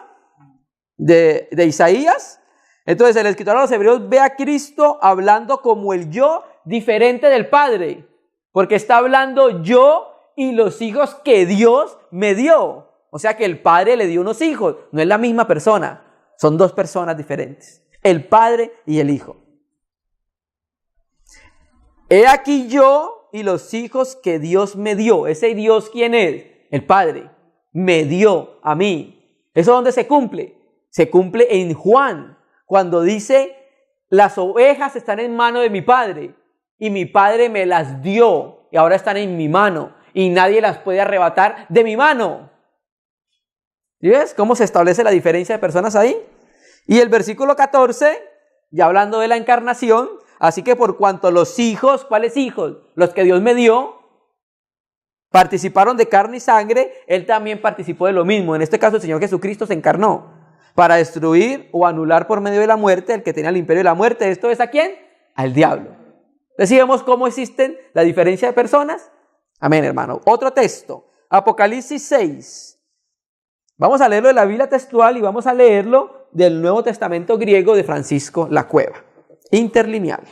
De Isaías. Entonces el escritor de los Hebreos ve a Cristo hablando como el yo diferente del Padre. Porque está hablando yo y los hijos que Dios me dio. O sea que el Padre le dio unos hijos. No es la misma persona. Son dos personas diferentes. El Padre y el Hijo. He aquí yo y los hijos que Dios me dio. ¿Ese Dios quién es? El Padre. Me dio a mí. ¿Eso dónde se cumple? Se cumple en Juan, cuando dice: las ovejas están en mano de mi Padre, y mi Padre me las dio, y ahora están en mi mano, y nadie las puede arrebatar de mi mano. ¿Y ves cómo se establece la diferencia de personas ahí? Y el versículo 14, ya hablando de la encarnación: así que por cuanto los hijos, ¿cuáles hijos? Los que Dios me dio, participaron de carne y sangre, Él también participó de lo mismo. En este caso el Señor Jesucristo se encarnó para destruir o anular por medio de la muerte el que tenía el imperio de la muerte. ¿Esto es a quién? Al diablo. Entonces, vemos cómo existen la diferencia de personas. Amén, hermano. Otro texto, Apocalipsis 6. Vamos a leerlo de la Biblia textual y vamos a leerlo del Nuevo Testamento griego de Francisco Lacueva. Interlineal.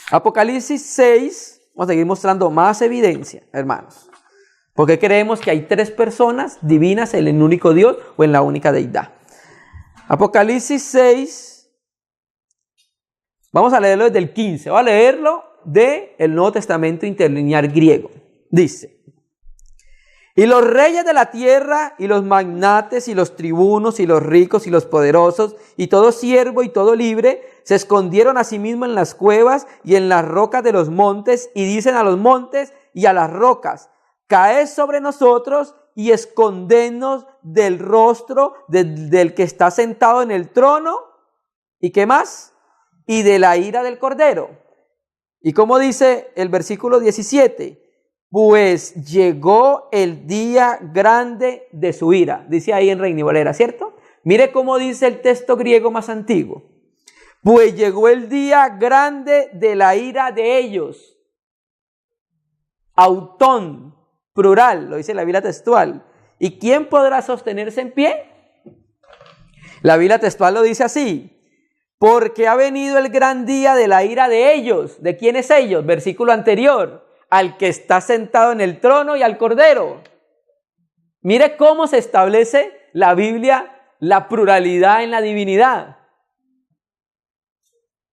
Apocalipsis 6. Vamos a seguir mostrando más evidencia, hermanos. Porque creemos que hay tres personas divinas en el único Dios o en la única deidad. Apocalipsis 6, vamos a leerlo desde el 15, voy a leerlo del Nuevo Testamento interlineal griego. Dice: y los reyes de la tierra, y los magnates, y los tribunos, y los ricos, y los poderosos, y todo siervo y todo libre, se escondieron a sí mismos en las cuevas y en las rocas de los montes, y dicen a los montes y a las rocas: caed sobre nosotros y escondednos del rostro del que está sentado en el trono. ¿Y qué más? Y de la ira del Cordero. Y como dice el versículo 17, pues llegó el día grande de su ira. Dice ahí en Reina y Valera, ¿cierto? Mire cómo dice el texto griego más antiguo. Pues llegó el día grande de la ira de ellos. Autón, plural, lo dice la Biblia textual. ¿Y quién podrá sostenerse en pie? La Biblia textual lo dice así: porque ha venido el gran día de la ira de ellos. ¿De quiénes ellos? Versículo anterior: al que está sentado en el trono y al Cordero. Mire cómo se establece la Biblia, la pluralidad en la divinidad.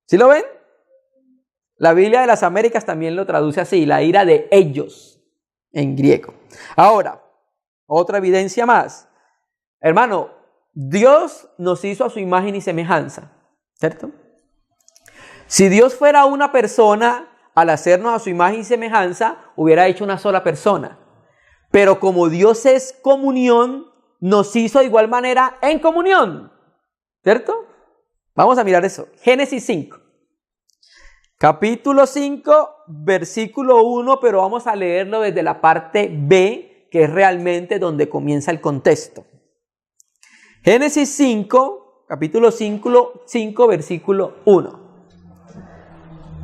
¿Sí lo ven? La Biblia de las Américas también lo traduce así: la ira de ellos, en griego. Ahora, otra evidencia más. Hermano, Dios nos hizo a su imagen y semejanza, ¿cierto? Si Dios fuera una persona, al hacernos a su imagen y semejanza, hubiera hecho una sola persona. Pero como Dios es comunión, nos hizo de igual manera en comunión, ¿cierto? Vamos a mirar eso. Génesis 5. Capítulo 5, versículo 1, pero vamos a leerlo desde la parte B, que es realmente donde comienza el contexto. Génesis 5, capítulo 5, versículo 1.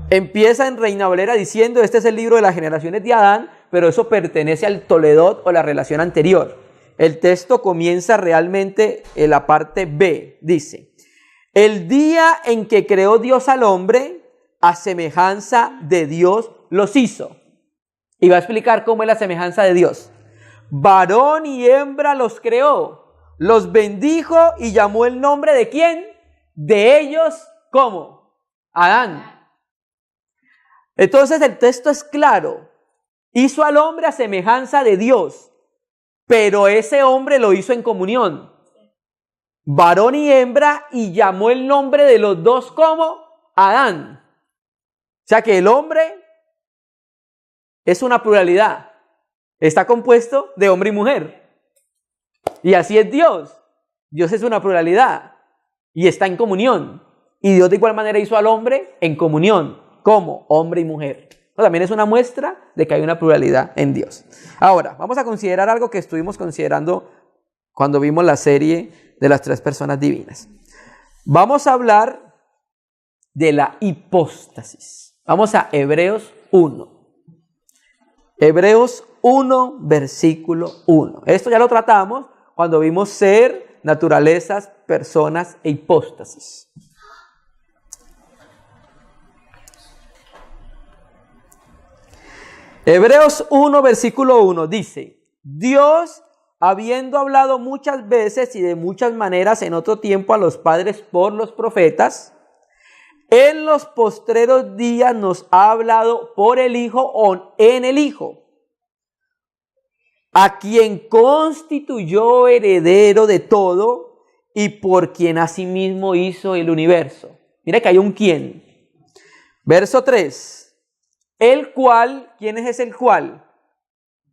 Empieza en Reina Valera diciendo: este es el libro de las generaciones de Adán, pero eso pertenece al Toledot o la relación anterior. El texto comienza realmente en la parte B. Dice: el día en que creó Dios al hombre, a semejanza de Dios los hizo. Y va a explicar cómo es la semejanza de Dios. Varón y hembra los creó, los bendijo y llamó el nombre ¿de quién? De ellos, ¿cómo? Adán. Entonces el texto es claro: hizo al hombre a semejanza de Dios, pero ese hombre lo hizo en comunión. Varón y hembra, y llamó el nombre de los dos como Adán. O sea que el hombre es una pluralidad. Está compuesto de hombre y mujer. Y así es Dios. Dios es una pluralidad y está en comunión. Y Dios de igual manera hizo al hombre en comunión, como hombre y mujer. También es una muestra de que hay una pluralidad en Dios. Ahora, vamos a considerar algo que estuvimos considerando cuando vimos la serie de las tres personas divinas. Vamos a hablar de la hipóstasis. Vamos a Hebreos 1. Hebreos 1, versículo 1. Esto ya lo tratamos cuando vimos ser, naturalezas, personas e hipóstasis. Hebreos 1, versículo 1 dice: Dios, habiendo hablado muchas veces y de muchas maneras en otro tiempo a los padres por los profetas, en los postreros días nos ha hablado por el Hijo o en el Hijo, a quien constituyó heredero de todo y por quien asimismo hizo el universo. Mira que hay un quién. Verso 3. El cual, ¿quién es el cual?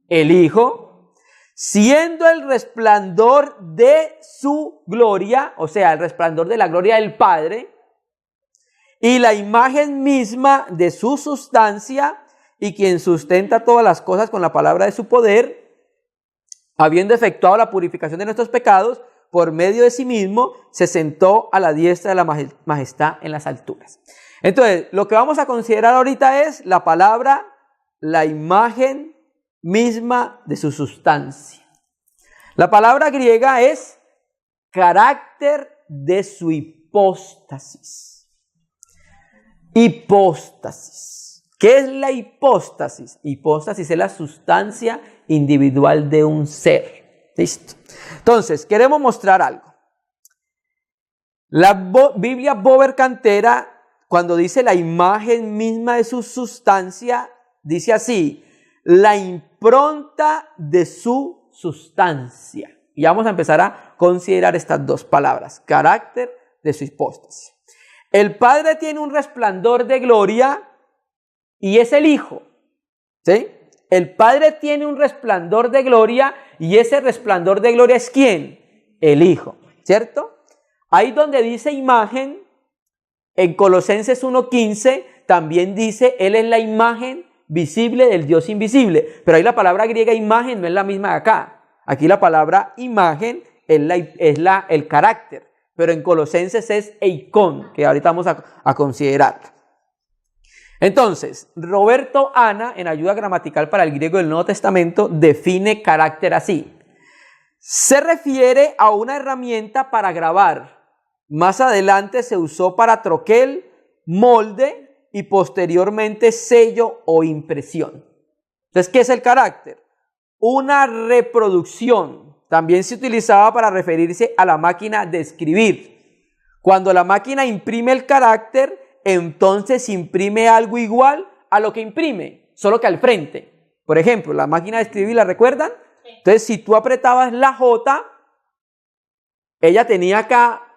El Hijo, siendo el resplandor de su gloria, o sea, el resplandor de la gloria del Padre, y la imagen misma de su sustancia, y quien sustenta todas las cosas con la palabra de su poder, habiendo efectuado la purificación de nuestros pecados, por medio de sí mismo, se sentó a la diestra de la majestad en las alturas. Entonces, lo que vamos a considerar ahorita es la palabra, la imagen misma de su sustancia. La palabra griega es carácter de su hipóstasis. Hipóstasis. ¿Qué es la hipóstasis? Hipóstasis es la sustancia individual de un ser. Listo. Entonces, queremos mostrar algo. La Biblia Bober Cantera, cuando dice la imagen misma de su sustancia, dice así: la impronta de su sustancia. Y vamos a empezar a considerar estas dos palabras: carácter de su hipóstasis. El Padre tiene un resplandor de gloria y es el Hijo. ¿Sí? El Padre tiene un resplandor de gloria y ese resplandor de gloria es ¿quién? El Hijo, ¿cierto? Ahí donde dice imagen, en Colosenses 1:15 también dice: Él es la imagen visible del Dios invisible. Pero ahí la palabra griega imagen no es la misma de acá. Aquí la palabra imagen es el carácter. Pero en Colosenses es eikon, que ahorita vamos a considerar. Entonces, Roberto Ana, en Ayuda Gramatical para el Griego del Nuevo Testamento, define carácter así: se refiere a una herramienta para grabar. Más adelante se usó para troquel, molde y posteriormente sello o impresión. Entonces, ¿qué es el carácter? Una reproducción. También se utilizaba para referirse a la máquina de escribir. Cuando la máquina imprime el carácter, entonces imprime algo igual a lo que imprime, solo que al frente. Por ejemplo, la máquina de escribir, ¿la recuerdan? Entonces, si tú apretabas la J, ella tenía acá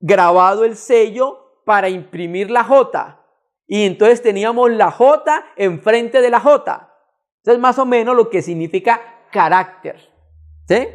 grabado el sello para imprimir la J. Y entonces teníamos la J enfrente de la J. Entonces, más o menos lo que significa carácter. ¿Sí?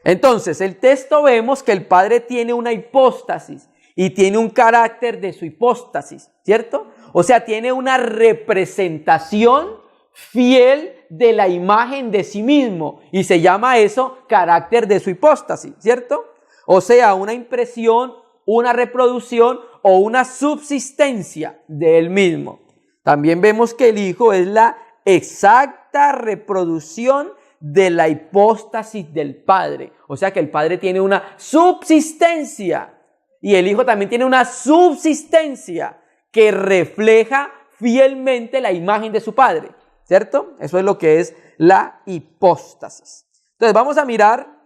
Entonces, el texto vemos que el Padre tiene una hipóstasis y tiene un carácter de su hipóstasis, ¿cierto? O sea, tiene una representación fiel de la imagen de sí mismo y se llama eso carácter de su hipóstasis, ¿cierto? O sea, una impresión, una reproducción o una subsistencia de él mismo. También vemos que el Hijo es la exacta reproducción de la hipóstasis del Padre. O sea que el Padre tiene una subsistencia y el Hijo también tiene una subsistencia que refleja fielmente la imagen de su Padre, ¿cierto? Eso es lo que es la hipóstasis. Entonces vamos a mirar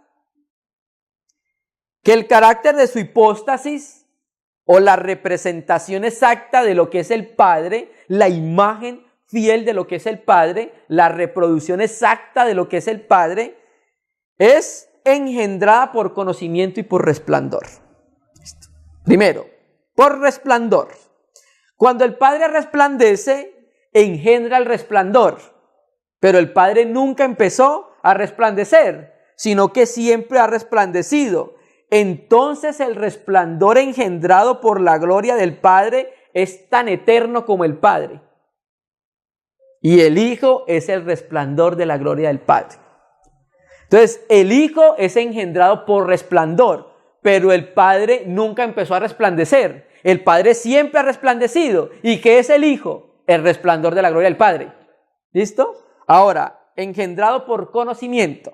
que el carácter de su hipóstasis o la representación exacta de lo que es el Padre, la imagen fiel de lo que es el Padre, la reproducción exacta de lo que es el Padre, es engendrada por conocimiento y por resplandor. Primero, por resplandor. Cuando el Padre resplandece, engendra el resplandor, pero el Padre nunca empezó a resplandecer, sino que siempre ha resplandecido. Entonces el resplandor engendrado por la gloria del Padre es tan eterno como el Padre. Y el Hijo es el resplandor de la gloria del Padre. Entonces, el Hijo es engendrado por resplandor, pero el Padre nunca empezó a resplandecer. El Padre siempre ha resplandecido. ¿Y qué es el Hijo? El resplandor de la gloria del Padre. ¿Listo? Ahora, engendrado por conocimiento.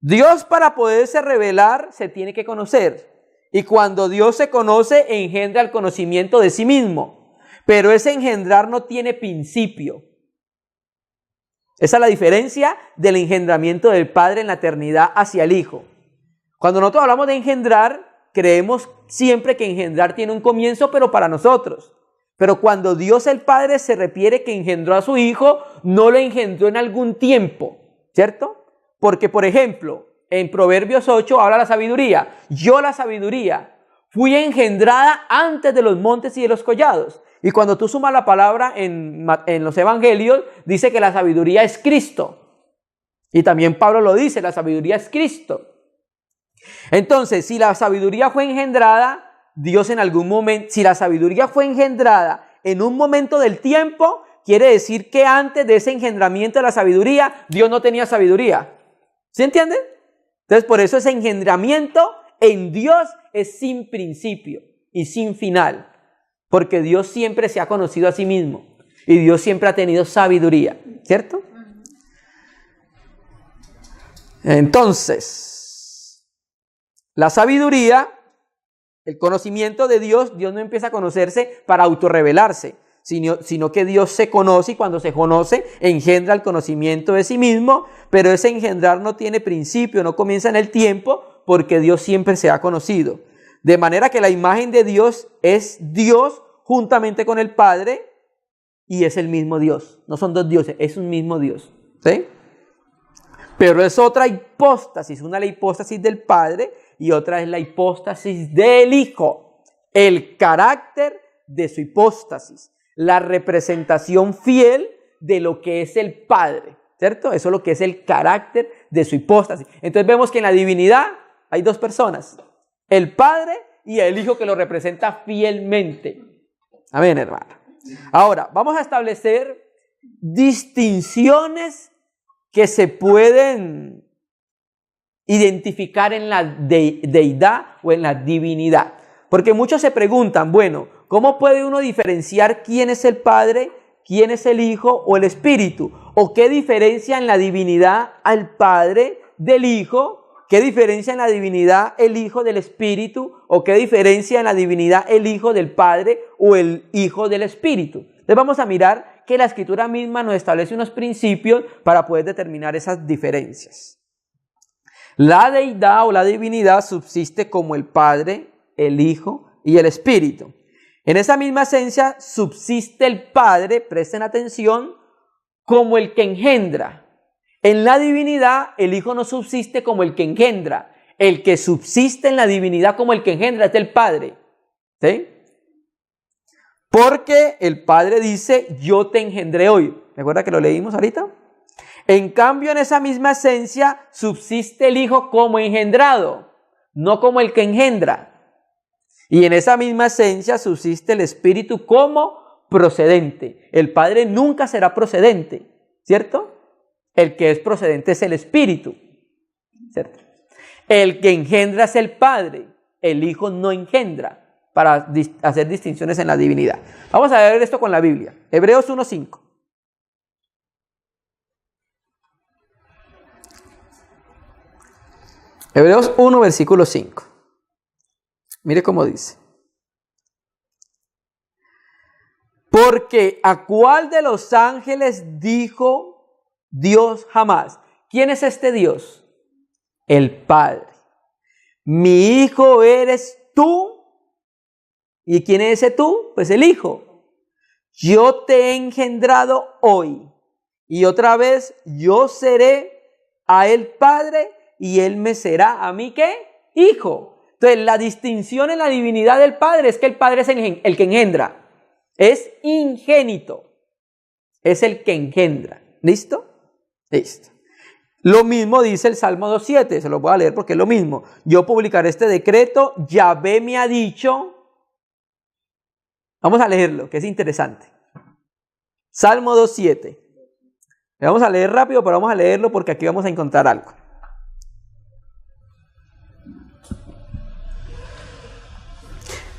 Dios, para poderse revelar, se tiene que conocer. Y cuando Dios se conoce, engendra el conocimiento de sí mismo. Pero ese engendrar no tiene principio. Esa es la diferencia del engendramiento del Padre en la eternidad hacia el Hijo. Cuando nosotros hablamos de engendrar, creemos siempre que engendrar tiene un comienzo, pero para nosotros. Pero cuando Dios el Padre se refiere que engendró a su Hijo, no lo engendró en algún tiempo, ¿cierto? Porque, por ejemplo, en Proverbios 8 habla la sabiduría. Yo, la sabiduría, fui engendrada antes de los montes y de los collados. Y cuando tú sumas la palabra en los evangelios, dice que la sabiduría es Cristo. Y también Pablo lo dice, la sabiduría es Cristo. Entonces, si la sabiduría fue engendrada, Dios en algún momento, si la sabiduría fue engendrada en un momento del tiempo, quiere decir que antes de ese engendramiento de la sabiduría, Dios no tenía sabiduría. ¿Sí entienden? Entonces, por eso ese engendramiento en Dios es sin principio y sin final. Porque Dios siempre se ha conocido a sí mismo. Y Dios siempre ha tenido sabiduría. ¿Cierto? Entonces, la sabiduría, el conocimiento de Dios, Dios no empieza a conocerse para autorrevelarse, sino que Dios se conoce y cuando se conoce engendra el conocimiento de sí mismo, pero ese engendrar no tiene principio, no comienza en el tiempo, porque Dios siempre se ha conocido. De manera que la imagen de Dios es Dios juntamente con el Padre y es el mismo Dios. No son dos dioses, es un mismo Dios. ¿Sí? Pero es otra hipóstasis. Una es la hipóstasis del Padre y otra es la hipóstasis del Hijo. El carácter de su hipóstasis. La representación fiel de lo que es el Padre. ¿Cierto? Eso es lo que es el carácter de su hipóstasis. Entonces vemos que en la divinidad hay dos personas. El Padre y el Hijo que lo representa fielmente. Amén, hermano. Ahora, vamos a establecer distinciones que se pueden identificar en la deidad o en la divinidad. Porque muchos se preguntan, bueno, ¿cómo puede uno diferenciar quién es el Padre, quién es el Hijo o el Espíritu? ¿O qué diferencia en la divinidad al Padre del Hijo? ¿Qué diferencia en la divinidad el Hijo del Espíritu? ¿O qué diferencia en la divinidad el Hijo del Padre o el Hijo del Espíritu? Entonces vamos a mirar que la Escritura misma nos establece unos principios para poder determinar esas diferencias. La deidad o la divinidad subsiste como el Padre, el Hijo y el Espíritu. En esa misma esencia subsiste el Padre, presten atención, como el que engendra. En la divinidad, el Hijo no subsiste como el que engendra. El que subsiste en la divinidad como el que engendra es el Padre. ¿Sí? Porque el Padre dice, yo te engendré hoy. ¿Recuerda que lo leímos ahorita? En cambio, en esa misma esencia, subsiste el Hijo como engendrado, no como el que engendra. Y en esa misma esencia subsiste el Espíritu como procedente. El Padre nunca será procedente, ¿cierto? El que es procedente es el Espíritu, ¿cierto? El que engendra es el Padre, el Hijo no engendra, para hacer distinciones en la divinidad. Vamos a ver esto con la Biblia. Hebreos 1:5. Hebreos 1, versículo 5. Mire cómo dice. Porque ¿a cuál de los ángeles dijo Dios jamás? ¿Quién es este Dios? El Padre. Mi hijo eres tú. ¿Y quién es ese tú? Pues el Hijo. Yo te he engendrado hoy. Y otra vez, yo seré a él Padre y él me será a mí, ¿qué? Hijo. Entonces, la distinción en la divinidad del Padre es que el Padre es el que engendra. Es ingénito. Es el que engendra. ¿Listo? Listo. Lo mismo dice el Salmo 2:7. Se lo voy a leer porque es lo mismo. Yo publicaré este decreto. Yahvé me ha dicho. Vamos a leerlo, que es interesante. Salmo 2:7. Vamos a leer rápido, pero vamos a leerlo porque aquí vamos a encontrar algo.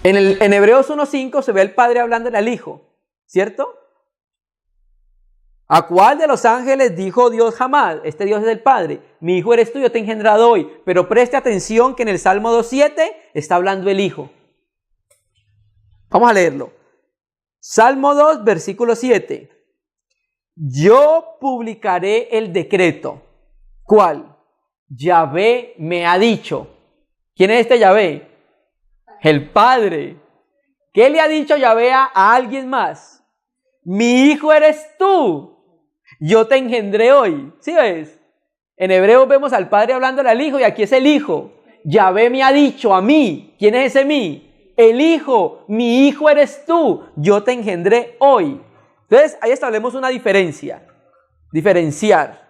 En Hebreos 1:5 se ve al Padre hablándole al Hijo, ¿cierto? ¿A cuál de los ángeles dijo Dios jamás? Este Dios es el Padre. Mi Hijo eres tú, yo te he engendrado hoy. Pero preste atención que en el Salmo 2:7 está hablando el Hijo. Vamos a leerlo. Salmo 2, versículo 7. Yo publicaré el decreto. ¿Cuál? Yahvé me ha dicho. ¿Quién es este Yahvé? El Padre. ¿Qué le ha dicho Yahvé a alguien más? Mi hijo eres tú. Yo te engendré hoy. ¿Sí ves? En Hebreos vemos al Padre hablándole al Hijo y aquí es el Hijo. Yahvé me ha dicho a mí. ¿Quién es ese mí? El Hijo. Mi hijo eres tú. Yo te engendré hoy. Entonces, ahí establecemos una diferencia. Diferenciar.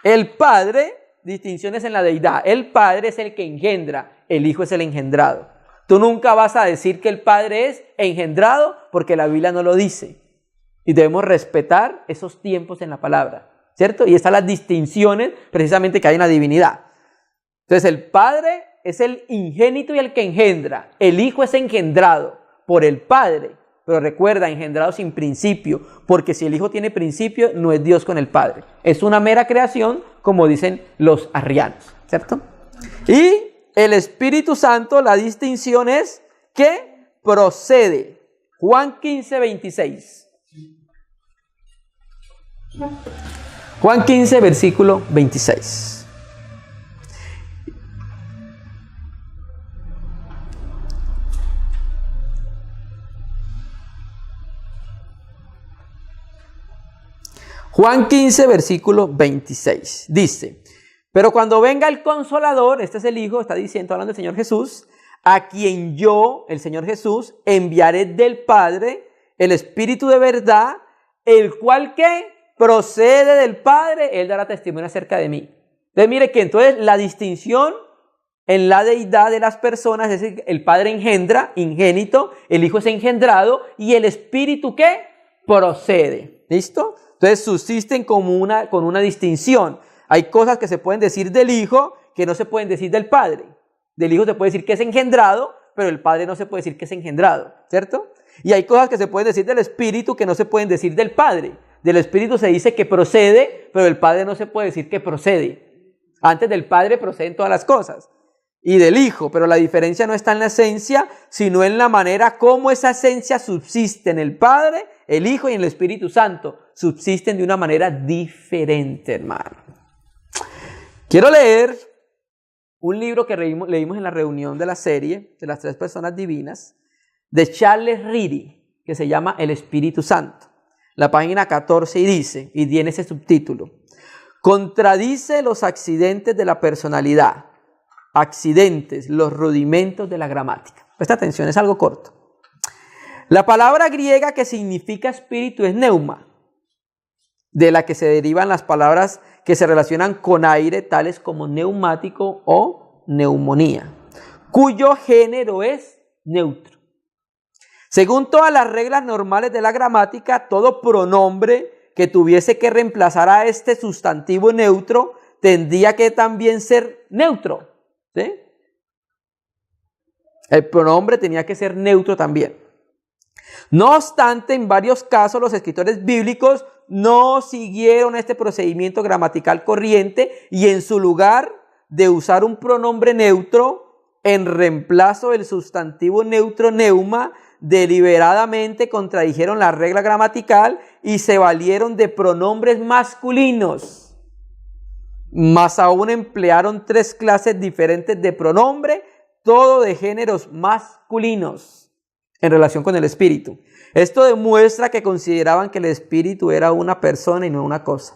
El Padre, distinciones en la deidad. El Padre es el que engendra. El Hijo es el engendrado. Tú nunca vas a decir que el Padre es engendrado porque la Biblia no lo dice. Y debemos respetar esos tiempos en la palabra, ¿cierto? Y están las distinciones precisamente que hay en la divinidad. Entonces el Padre es el ingénito y el que engendra. El Hijo es engendrado por el Padre. Pero recuerda, engendrado sin principio. Porque si el Hijo tiene principio, no es Dios con el Padre. Es una mera creación, como dicen los arrianos, ¿cierto? Y el Espíritu Santo, la distinción es que procede. Juan 15, 26. Juan 15, versículo 26. Juan 15, versículo 26. Dice, pero cuando venga el Consolador, este es el Hijo, está diciendo, hablando del Señor Jesús, a quien yo, el Señor Jesús, enviaré del Padre, el Espíritu de verdad, el cual que procede del Padre, Él dará testimonio acerca de mí. Entonces mire que entonces la distinción en la deidad de las personas es decir, el Padre engendra, ingénito, el Hijo es engendrado y el Espíritu ¿qué? Procede. ¿Listo? Entonces subsisten con una distinción. Hay cosas que se pueden decir del Hijo que no se pueden decir del Padre. Del Hijo se puede decir que es engendrado, pero el Padre no se puede decir que es engendrado, ¿cierto? Y hay cosas que se pueden decir del Espíritu que no se pueden decir del Padre. Del Espíritu se dice que procede, pero del Padre no se puede decir que procede. Antes del Padre proceden todas las cosas. Y del Hijo, pero la diferencia no está en la esencia, sino en la manera como esa esencia subsiste en el Padre, el Hijo y en el Espíritu Santo. Subsisten de una manera diferente, hermano. Quiero leer un libro que leímos en la reunión de la serie de las 3 personas divinas, de Charles Riddy, que se llama El Espíritu Santo. La página 14 y dice, y tiene ese subtítulo, contradice los accidentes de la personalidad. Accidentes, los rudimentos de la gramática. Presta atención, es algo corto. La palabra griega que significa espíritu es neuma, de la que se derivan las palabras que se relacionan con aire, tales como neumático o neumonía, cuyo género es neutro. Según todas las reglas normales de la gramática, todo pronombre que tuviese que reemplazar a este sustantivo neutro tendría que también ser neutro. ¿Sí? El pronombre tenía que ser neutro también. No obstante, en varios casos los escritores bíblicos no siguieron este procedimiento gramatical corriente y en su lugar de usar un pronombre neutro en reemplazo del sustantivo neutro neuma, deliberadamente contradijeron la regla gramatical y se valieron de pronombres masculinos. Más aún emplearon 3 clases diferentes de pronombre, todo de géneros masculinos en relación con el espíritu. Esto demuestra que consideraban que el espíritu era una persona y no una cosa.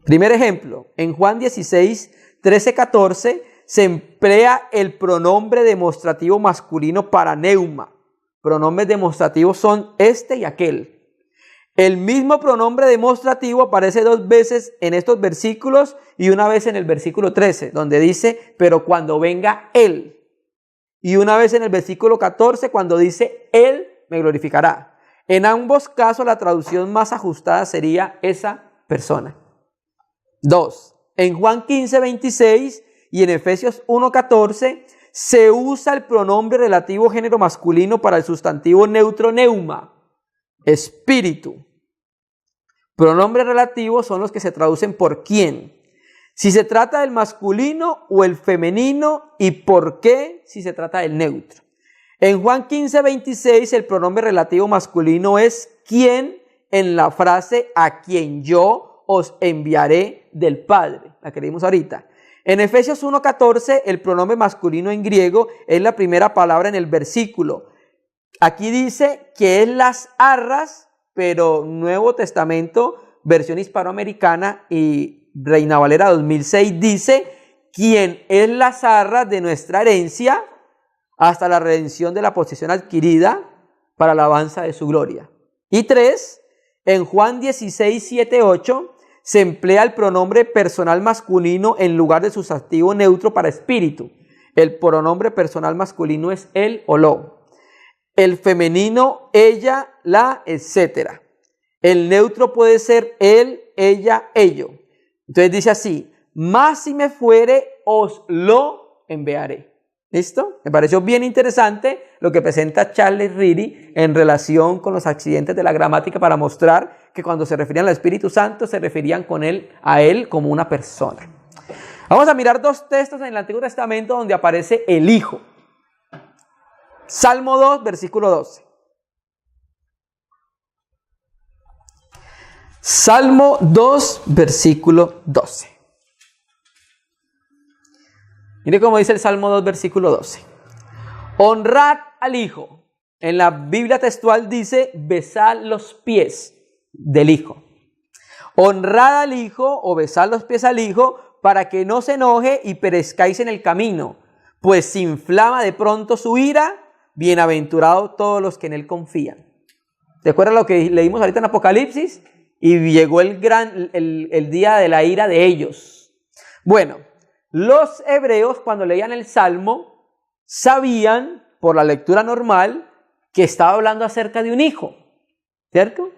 Primer ejemplo, en Juan 16, 13, 14 se emplea el pronombre demostrativo masculino para neuma. Pronombres demostrativos son este y aquel. El mismo pronombre demostrativo aparece 2 veces en estos versículos y una vez en el versículo 13, donde dice, pero cuando venga Él. Y una vez en el versículo 14, cuando dice, Él me glorificará. En ambos casos, la traducción más ajustada sería esa persona. 2. En Juan 15, 26 y en Efesios 1, 14, se usa el pronombre relativo género masculino para el sustantivo neutro neuma. Espíritu. Pronombres relativos son los que se traducen por quién. Si se trata del masculino o el femenino y por qué si se trata del neutro. En Juan 15, 26 el pronombre relativo masculino es quién en la frase a quien yo os enviaré del Padre, la que leímos ahorita. En Efesios 1, 14 el pronombre masculino en griego es la primera palabra en el versículo. Aquí dice que es las arras, pero Nuevo Testamento, versión hispanoamericana y Reina Valera 2006 dice, quien es las arras de nuestra herencia hasta la redención de la posesión adquirida para la alabanza de su gloria. Y 3, en Juan 16, 7, 8 se emplea el pronombre personal masculino en lugar del sustantivo neutro para espíritu. El pronombre personal masculino es él o lo. El femenino, ella, la, etc. El neutro puede ser él, ella, ello. Entonces dice así, más si me fuere, os lo enviaré. ¿Listo? Me pareció bien interesante lo que presenta Charles Riddy en relación con los accidentes de la gramática para mostrar que cuando se referían al Espíritu Santo se referían a él como una persona. Vamos a mirar 2 textos en el Antiguo Testamento donde aparece el Hijo. Salmo 2, versículo 12. Salmo 2, versículo 12. Mire cómo dice el Salmo 2, versículo 12. Honrad al Hijo. En la Biblia textual dice, besad los pies del Hijo. Honrad al Hijo o besad los pies al Hijo para que no se enoje y perezcáis en el camino, pues se inflama de pronto su ira. Bienaventurados todos los que en Él confían. ¿Te acuerdas lo que leímos ahorita en Apocalipsis? Y llegó el día de la ira de ellos. Bueno, los hebreos cuando leían el Salmo sabían, por la lectura normal, que estaba hablando acerca de un hijo, ¿cierto?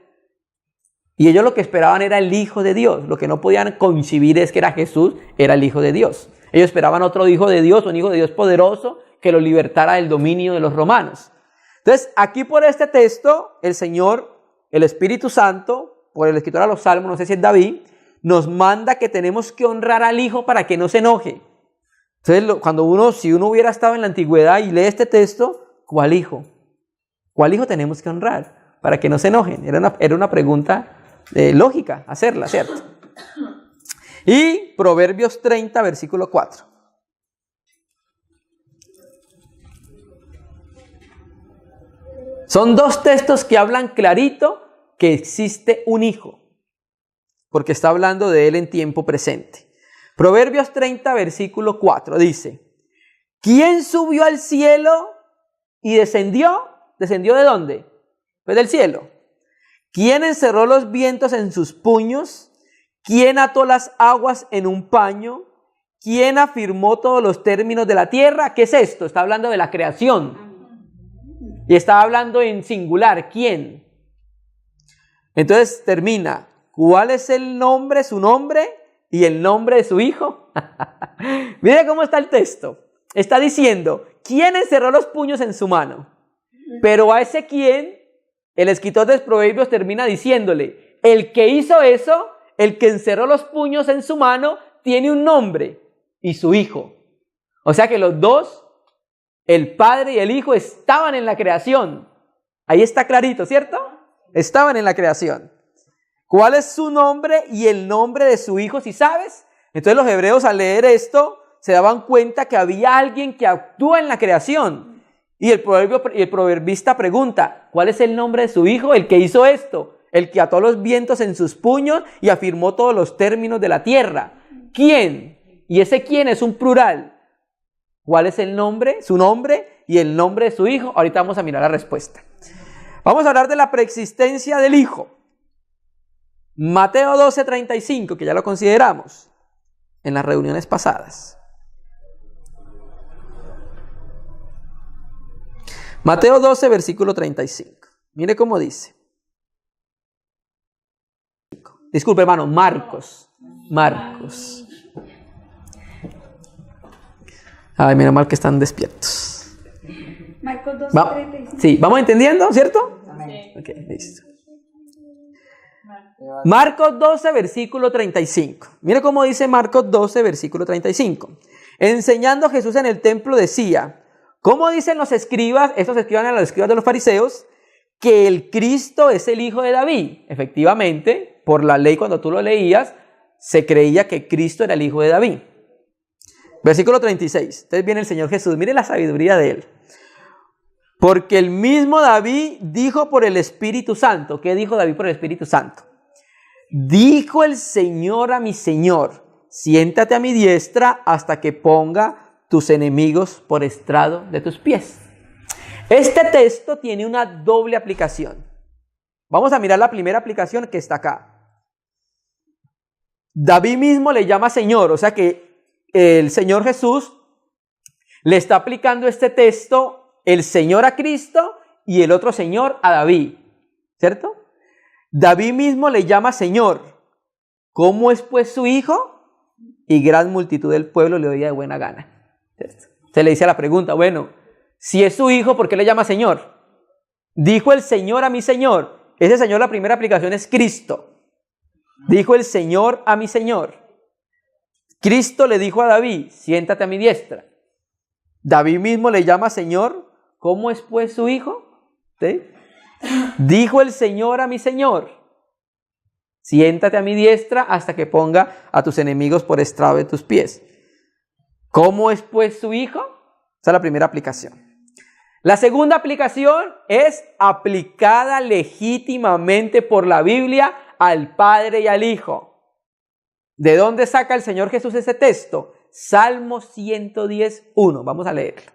Y ellos lo que esperaban era el Hijo de Dios. Lo que no podían concebir es que era Jesús, era el Hijo de Dios. Ellos esperaban otro Hijo de Dios, un Hijo de Dios poderoso que lo libertara del dominio de los romanos. Entonces, aquí por este texto, el Señor, el Espíritu Santo, por el escritor de los Salmos, no sé si es David, nos manda que tenemos que honrar al Hijo para que no se enoje. Entonces, si uno hubiera estado en la antigüedad y lee este texto, ¿cuál hijo? ¿Cuál hijo tenemos que honrar para que no se enojen? Era una pregunta lógica hacerla, ¿cierto? Y Proverbios 30, versículo 4. Son dos textos que hablan clarito que existe un hijo, porque está hablando de él en tiempo presente. Proverbios 30, versículo 4 dice: ¿Quién subió al cielo y descendió? ¿Descendió de dónde? Pues del cielo. ¿Quién encerró los vientos en sus puños? ¿Quién ató las aguas en un paño? ¿Quién afirmó todos los términos de la tierra? ¿Qué es esto? Está hablando de la creación. Y está hablando en singular. ¿Quién? Entonces termina. ¿Cuál es el nombre, su nombre y el nombre de su hijo? Mire cómo está el texto. Está diciendo, ¿quién encerró los puños en su mano? Pero a ese quién, el escritor de Proverbios termina diciéndole, el que hizo eso, el que encerró los puños en su mano, tiene un nombre y su hijo. O sea que los dos, el Padre y el Hijo, estaban en la creación. Ahí está clarito, ¿cierto? Estaban en la creación. ¿Cuál es su nombre y el nombre de su hijo, si sabes? Entonces los hebreos al leer esto se daban cuenta que había alguien que actúa en la creación. Y el proverbista pregunta, ¿cuál es el nombre de su hijo? El que hizo esto, el que ató los vientos en sus puños y afirmó todos los términos de la tierra. ¿Quién? Y ese quién es un plural. ¿Cuál es el nombre, su nombre y el nombre de su hijo? Ahorita vamos a mirar la respuesta. Vamos a hablar de la preexistencia del hijo. Mateo 12:35, que ya lo consideramos en las reuniones pasadas. Mateo 12, versículo 35. Mire cómo dice. Disculpe, hermano, Marcos. Ay, mira mal que están despiertos. Marcos 12, 35. Sí, ¿vamos entendiendo, cierto? Sí. Ok, listo. Marcos 12, versículo 35. Mire cómo dice Marcos 12, versículo 35. Enseñando Jesús en el templo decía, ¿cómo dicen los escribas? Estos escriban a los escribas de los fariseos, que el Cristo es el hijo de David. Efectivamente, por la ley cuando tú lo leías, se creía que Cristo era el hijo de David. Versículo 36. Entonces viene el Señor Jesús. Mire la sabiduría de él. Porque el mismo David dijo por el Espíritu Santo. ¿Qué dijo David por el Espíritu Santo? Dijo el Señor a mi Señor, siéntate a mi diestra hasta que ponga tus enemigos por estrado de tus pies. Este texto tiene una doble aplicación. Vamos a mirar la primera aplicación que está acá. David mismo le llama Señor, o sea que el Señor Jesús le está aplicando este texto, el Señor a Cristo y el otro Señor a David, ¿cierto? David mismo le llama Señor. ¿Cómo es pues su hijo? Y gran multitud del pueblo le oía de buena gana. Se le dice a la pregunta, bueno, si es su hijo, ¿por qué le llama Señor? Dijo el Señor a mi Señor. Ese Señor, la primera aplicación es Cristo. Dijo el Señor a mi Señor. Cristo le dijo a David, siéntate a mi diestra. David mismo le llama Señor. ¿Cómo es pues su hijo? ¿Sí? Dijo el Señor a mi Señor, siéntate a mi diestra hasta que ponga a tus enemigos por estrado de tus pies. ¿Cómo es pues su hijo? Esa es la primera aplicación. La segunda aplicación es aplicada legítimamente por la Biblia al Padre y al Hijo. ¿De dónde saca el Señor Jesús ese texto? Salmo 110:1. Vamos a leerlo.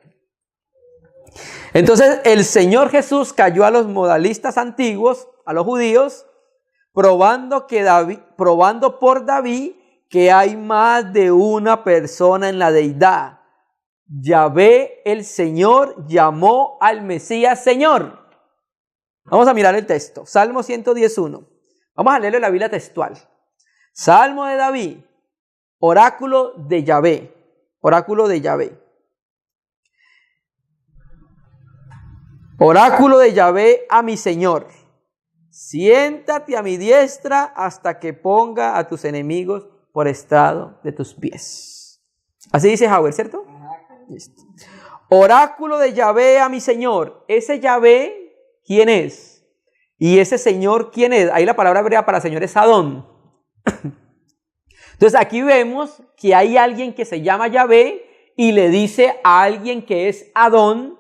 Entonces el Señor Jesús cayó a los modalistas antiguos, a los judíos, probando por David que hay más de una persona en la deidad. Yahvé el Señor llamó al Mesías Señor. Vamos a mirar el texto. Salmo 110:1. Vamos a leerlo en la Biblia textual. Salmo de David, oráculo de Yahvé. Oráculo de Yahvé. Oráculo de Yahvé a mi Señor. Siéntate a mi diestra hasta que ponga a tus enemigos por estrado de tus pies. Así dice Howard, ¿cierto? Listo. Oráculo de Yahvé a mi Señor. Ese Yahvé, ¿quién es? Y ese Señor, ¿quién es? Ahí la palabra hebrea para Señor es Adón. Entonces aquí vemos que hay alguien que se llama Yahvé y le dice a alguien que es Adón: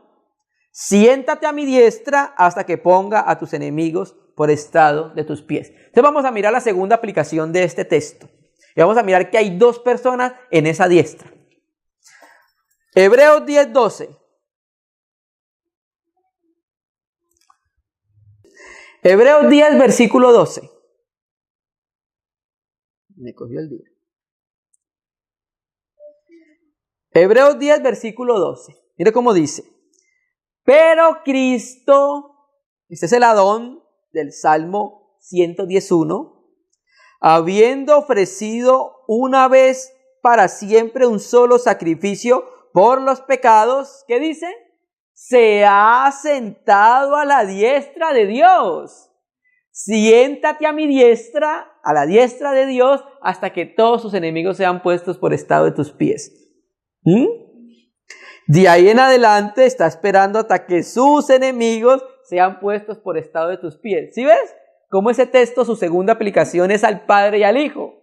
siéntate a mi diestra hasta que ponga a tus enemigos por estrado de tus pies. Entonces vamos a mirar la segunda aplicación de este texto. Y vamos a mirar que hay dos personas en esa diestra. Hebreos 10:12. Hebreos 10, versículo 12. Me cogió el día. Hebreos 10, versículo 12. Mire cómo dice. Pero Cristo, este es el Adón del Salmo 110:1, habiendo ofrecido una vez para siempre un solo sacrificio por los pecados, ¿qué dice? Se ha sentado a la diestra de Dios. Siéntate a mi diestra, a la diestra de Dios, hasta que todos sus enemigos sean puestos por estrado de tus pies. De ahí en adelante está esperando hasta que sus enemigos sean puestos por estrado de tus pies. ¿Sí ves? Cómo ese texto, su segunda aplicación es al Padre y al Hijo.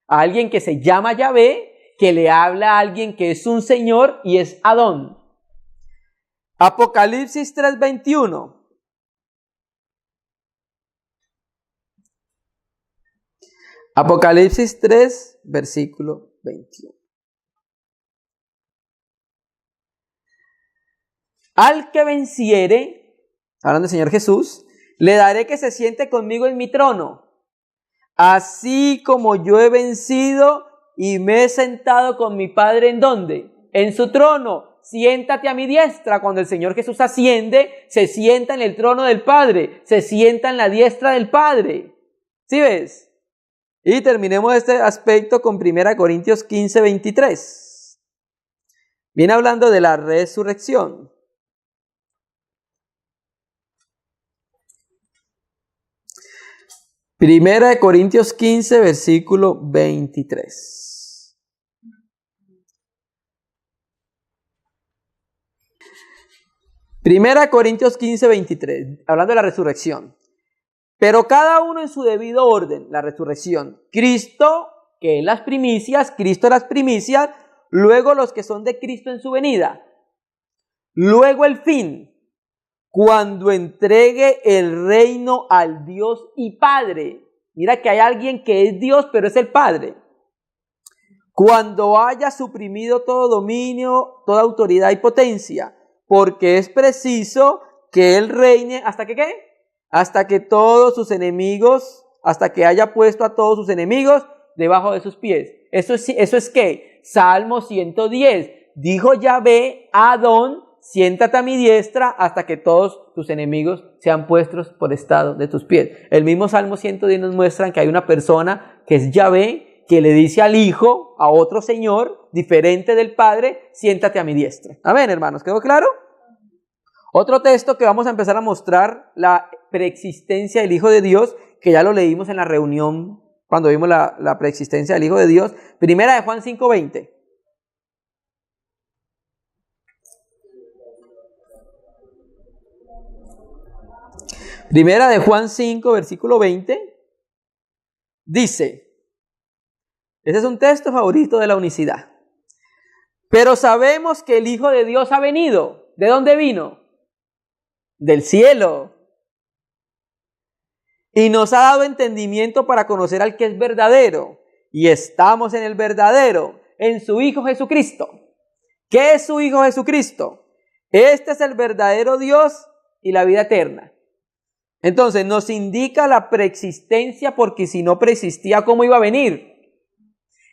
A alguien que se llama Yahvé, que le habla a alguien que es un Señor y es Adón. Apocalipsis 3:21. Apocalipsis 3, versículo 21. Al que venciere, hablando del Señor Jesús, le daré que se siente conmigo en mi trono, así como yo he vencido y me he sentado con mi Padre, ¿en dónde? En su trono. Siéntate a mi diestra. Cuando el Señor Jesús asciende, se sienta en el trono del Padre, se sienta en la diestra del Padre. ¿Sí ves? Y terminemos este aspecto con 1 Corintios 15:23. Viene hablando de la resurrección. 1 Corintios 15, versículo 23. Primera Corintios 15, 23, hablando de la resurrección. Pero cada uno en su debido orden, la resurrección. Cristo, que es las primicias, Cristo las primicias, luego los que son de Cristo en su venida. Luego el fin, cuando entregue el reino al Dios y Padre. Mira que hay alguien que es Dios, pero es el Padre. Cuando haya suprimido todo dominio, toda autoridad y potencia, porque es preciso que Él reine, ¿hasta que qué? Hasta que todos sus enemigos, hasta que haya puesto a todos sus enemigos debajo de sus pies. Eso es ¿qué? Salmo 110. Dijo Yahvé a Adón: siéntate a mi diestra hasta que todos tus enemigos sean puestos por estrado de tus pies. El mismo Salmo 110 nos muestra que hay una persona que es Yahvé, que le dice al Hijo, a otro Señor, diferente del Padre: siéntate a mi diestra. Amén, hermanos, ¿quedó claro? Otro texto que vamos a empezar a mostrar la preexistencia del Hijo de Dios, que ya lo leímos en la reunión cuando vimos la preexistencia del Hijo de Dios. Primera de Juan 5:20. Primera de Juan 5, versículo 20, dice, ese es un texto favorito de la unicidad. Pero sabemos que el Hijo de Dios ha venido. ¿De dónde vino? Del cielo. y nos ha dado entendimiento para conocer al que es verdadero. Y estamos en el verdadero, en su Hijo Jesucristo. ¿Qué es su Hijo Jesucristo? Este es el verdadero Dios y la vida eterna. Entonces nos indica la preexistencia, porque si no preexistía, ¿cómo iba a venir?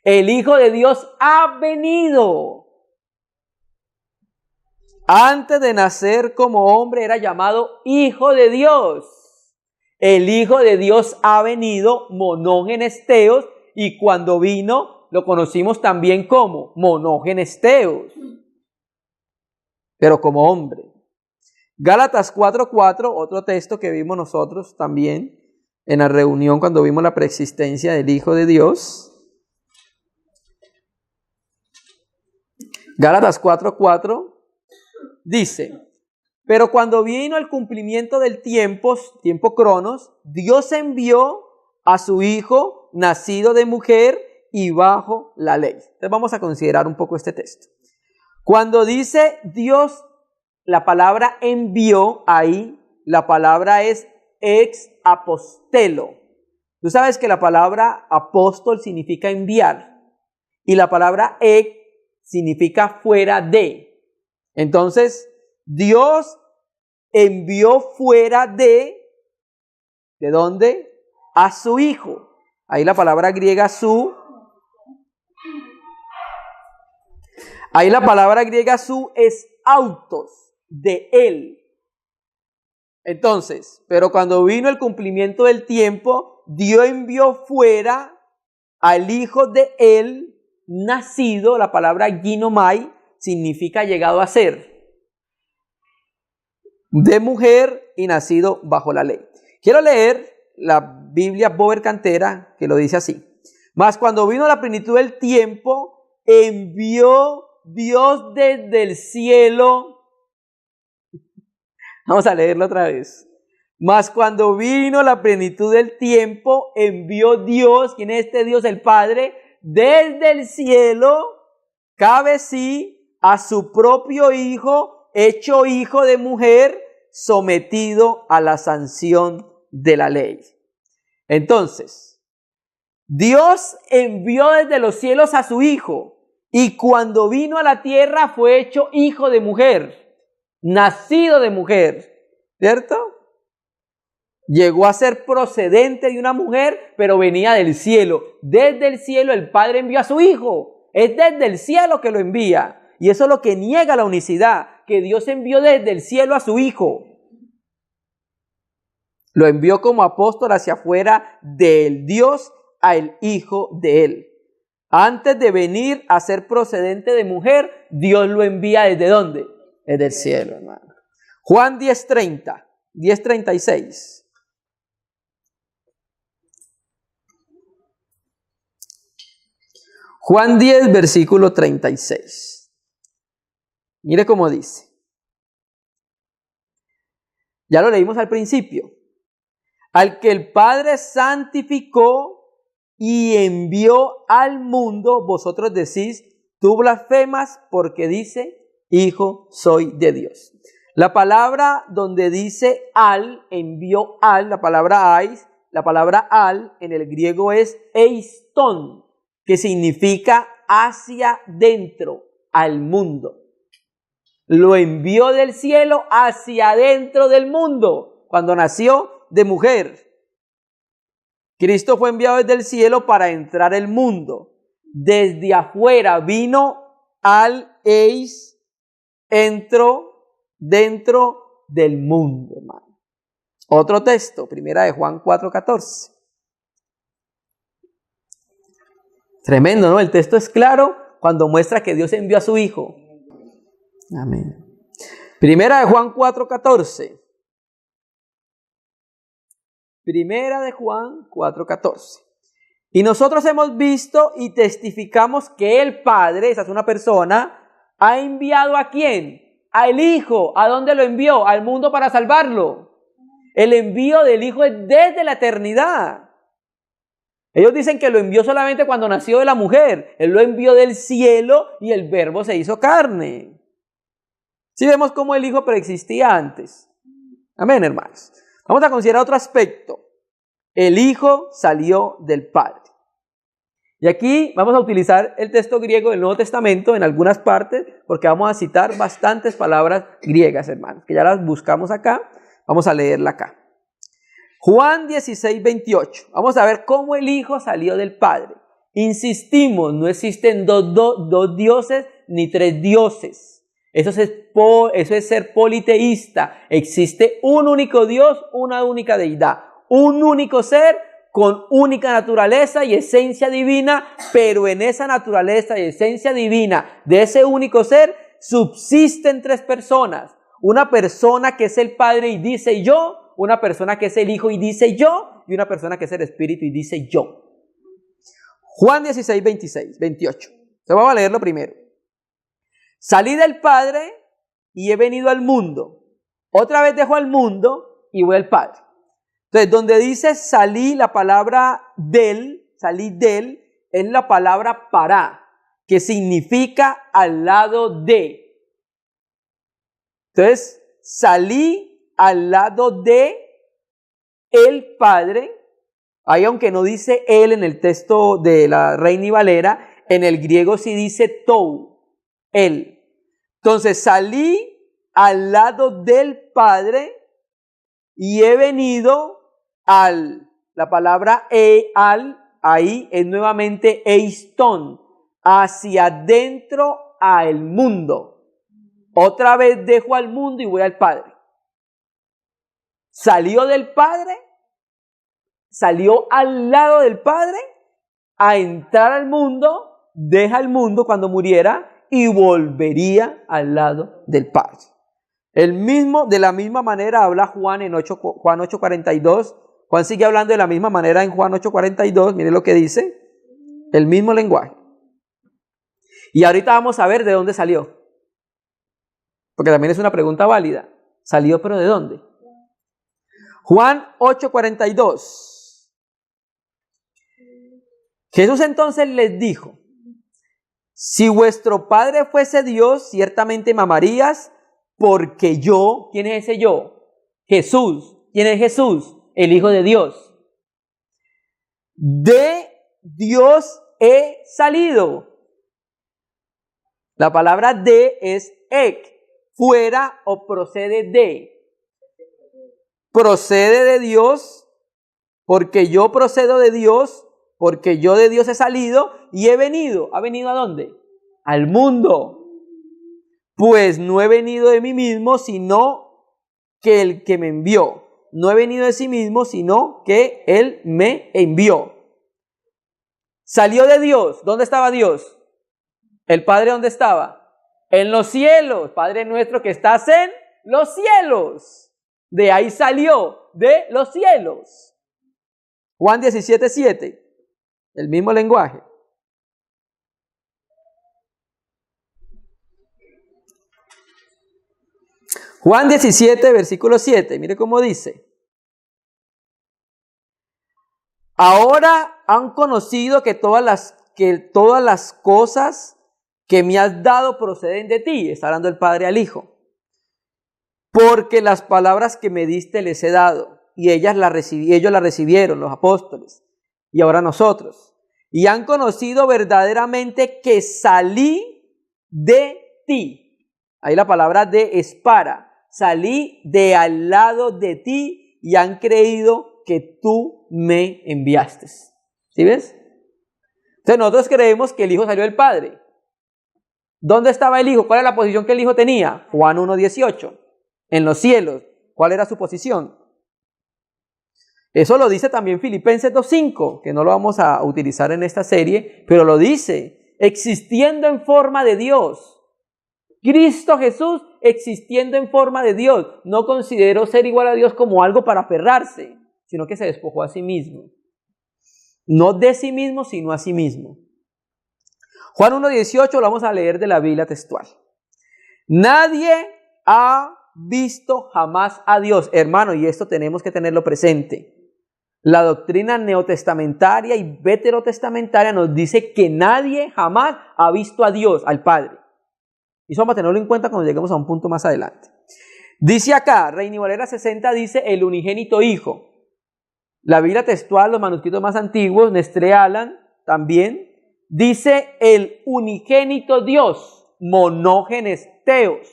El Hijo de Dios ha venido. Antes de nacer como hombre era llamado Hijo de Dios. El Hijo de Dios ha venido, monógenes theos, y cuando vino lo conocimos también como monógenes theos, pero como hombre. Gálatas 4:4, otro texto que vimos nosotros también en la reunión cuando vimos la preexistencia del Hijo de Dios. Gálatas 4:4 dice: pero cuando vino el cumplimiento del tiempo cronos, Dios envió a su Hijo, nacido de mujer y bajo la ley. Entonces vamos a considerar un poco este texto. Cuando dice Dios, la palabra envió, ahí la palabra es ex apostelo. Tú sabes que la palabra apóstol significa enviar, y la palabra ex significa fuera de. Entonces, Dios envió fuera ¿de dónde? A su Hijo. Ahí la palabra griega su. Ahí la palabra griega su es autos, de Él. Entonces, pero cuando vino el cumplimiento del tiempo, Dios envió fuera al Hijo de Él, nacido. La palabra ginomai significa llegado a ser, de mujer y nacido bajo la ley. Quiero leer la Biblia Bover Cantera, que lo dice así: mas cuando vino la plenitud del tiempo, envió Dios desde el cielo. Vamos a leerlo otra vez. Mas cuando vino la plenitud del tiempo, envió Dios. ¿Quién es este Dios? El Padre. Desde el cielo, cabe sí, a su propio Hijo, hecho hijo de mujer, sometido a la sanción de la ley. Entonces, Dios envió desde los cielos a su Hijo, y cuando vino a la tierra fue hecho hijo de mujer, nacido de mujer, ¿cierto? Llegó a ser procedente de una mujer, pero venía del cielo. Desde el cielo el Padre envió a su Hijo. Es desde el cielo que lo envía. Y eso es lo que niega la unicidad, que Dios envió desde el cielo a su Hijo. Lo envió como apóstol hacia afuera del Dios al Hijo de Él. Antes de venir a ser procedente de mujer, Dios lo envía ¿desde dónde? Desde el cielo, hermano. Juan 10:30, 10:36. Juan 10, versículo 36. Mire cómo dice. Ya lo leímos al principio. Al que el Padre santificó y envió al mundo, vosotros decís, tú blasfemas, porque dice, Hijo soy de Dios. La palabra donde dice al, envió al, la palabra ais, la palabra al en el griego es eiston, que significa hacia dentro, al mundo. Lo envió del cielo hacia adentro del mundo, cuando nació de mujer. Cristo fue enviado desde el cielo para entrar al mundo. Desde afuera vino al eis, entró dentro del mundo, hermano. Otro texto, primera de Juan 4:14. Tremendo, ¿no? El texto es claro cuando muestra que Dios envió a su Hijo. Amén. Primera de Juan 4:14. Primera de Juan 4:14. Y nosotros hemos visto y testificamos que el Padre, esa es una persona, ha enviado ¿a quién? Al Hijo. ¿A dónde lo envió? Al mundo para salvarlo. El envío del Hijo es desde la eternidad. Ellos dicen que lo envió solamente cuando nació de la mujer. Él lo envió del cielo y el Verbo se hizo carne. Sí vemos cómo el Hijo preexistía antes. Amén, hermanos. Vamos a considerar otro aspecto. el Hijo salió del Padre. Y aquí vamos a utilizar el texto griego del Nuevo Testamento en algunas partes, porque vamos a citar bastantes palabras griegas, hermanos, que ya las buscamos acá. Vamos a leerla acá. Juan 16, 28. Vamos a ver cómo el Hijo salió del Padre. Insistimos, no existen dos dioses ni tres dioses. Eso es ser politeísta. Existe un único Dios, una única deidad. Un único ser con única naturaleza y esencia divina, pero en esa naturaleza y esencia divina de ese único ser subsisten tres personas. Una persona que es el Padre y dice yo, una persona que es el Hijo y dice yo, y una persona que es el Espíritu y dice yo. Juan 16, 26, 28. Te voy a leerlo primero. Salí del Padre y he venido al mundo. Otra vez dejo al mundo y voy al Padre. Entonces, donde dice salí, la palabra salí del, es la palabra para, que significa al lado de. Entonces, salí al lado de el Padre. Ahí, aunque no dice él en el texto de la Reina y Valera, en el griego sí dice tou, él. Entonces, salí al lado del Padre y he venido la palabra ahí es nuevamente eiston, hacia adentro al mundo. Otra vez dejo al mundo y voy al Padre. Salió del Padre, salió al lado del Padre a entrar al mundo, deja el mundo cuando muriera y volvería al lado del Padre. De la misma manera habla Juan en Juan 8:42. Juan sigue hablando de la misma manera en Juan 8:42. Mire lo que dice. El mismo lenguaje. Y ahorita vamos a ver de dónde salió. Porque también es una pregunta válida. ¿Salió pero de dónde? Juan 8:42. Jesús entonces les dijo: si vuestro Padre fuese Dios, ciertamente me amarías, porque yo, ¿quién es ese yo? Jesús. ¿Quién es Jesús? El Hijo de Dios. De Dios he salido. La palabra de es ek, fuera o procede de. Procede de Dios, porque yo procedo de Dios, porque yo de Dios he salido y he venido. ¿Ha venido a dónde? Al mundo. Pues no he venido de mí mismo, sino que el que me envió. No he venido de sí mismo, sino que Él me envió. Salió de Dios. ¿Dónde estaba Dios? ¿El Padre dónde estaba? En los cielos. Padre nuestro que estás en los cielos. De ahí salió, de los cielos. Juan 17:7. El mismo lenguaje. Juan 17, versículo 7, mire cómo dice. Ahora han conocido que todas las cosas que me has dado proceden de ti. Está hablando el Padre al Hijo. Porque las palabras que me diste les he dado, y ellos las recibieron, los apóstoles, y ahora nosotros. Y han conocido verdaderamente que salí de ti. Ahí la palabra de es para. Salí de al lado de ti y han creído que tú me enviaste. ¿Sí ves? Entonces nosotros creemos que el Hijo salió del Padre. ¿Dónde estaba el Hijo? ¿Cuál era la posición que el Hijo tenía? Juan 1:18. En los cielos. ¿Cuál era su posición? Eso lo dice también Filipenses 2:5, que no lo vamos a utilizar en esta serie, pero lo dice, existiendo en forma de Dios. Cristo Jesús existiendo en forma de Dios, no consideró ser igual a Dios como algo para aferrarse, sino que se despojó a sí mismo. No de sí mismo, sino a sí mismo. Juan 1:18 lo vamos a leer de la Biblia textual. Nadie ha visto jamás a Dios, hermano, y esto tenemos que tenerlo presente. La doctrina neotestamentaria y veterotestamentaria nos dice que nadie jamás ha visto a Dios, al Padre. Y eso vamos a tenerlo en cuenta cuando lleguemos a un punto más adelante. Dice acá, Reina y Valera 60 dice el unigénito Hijo. La Biblia textual, los manuscritos más antiguos, Nestlé Aland también, dice el unigénito Dios, monógenes teos,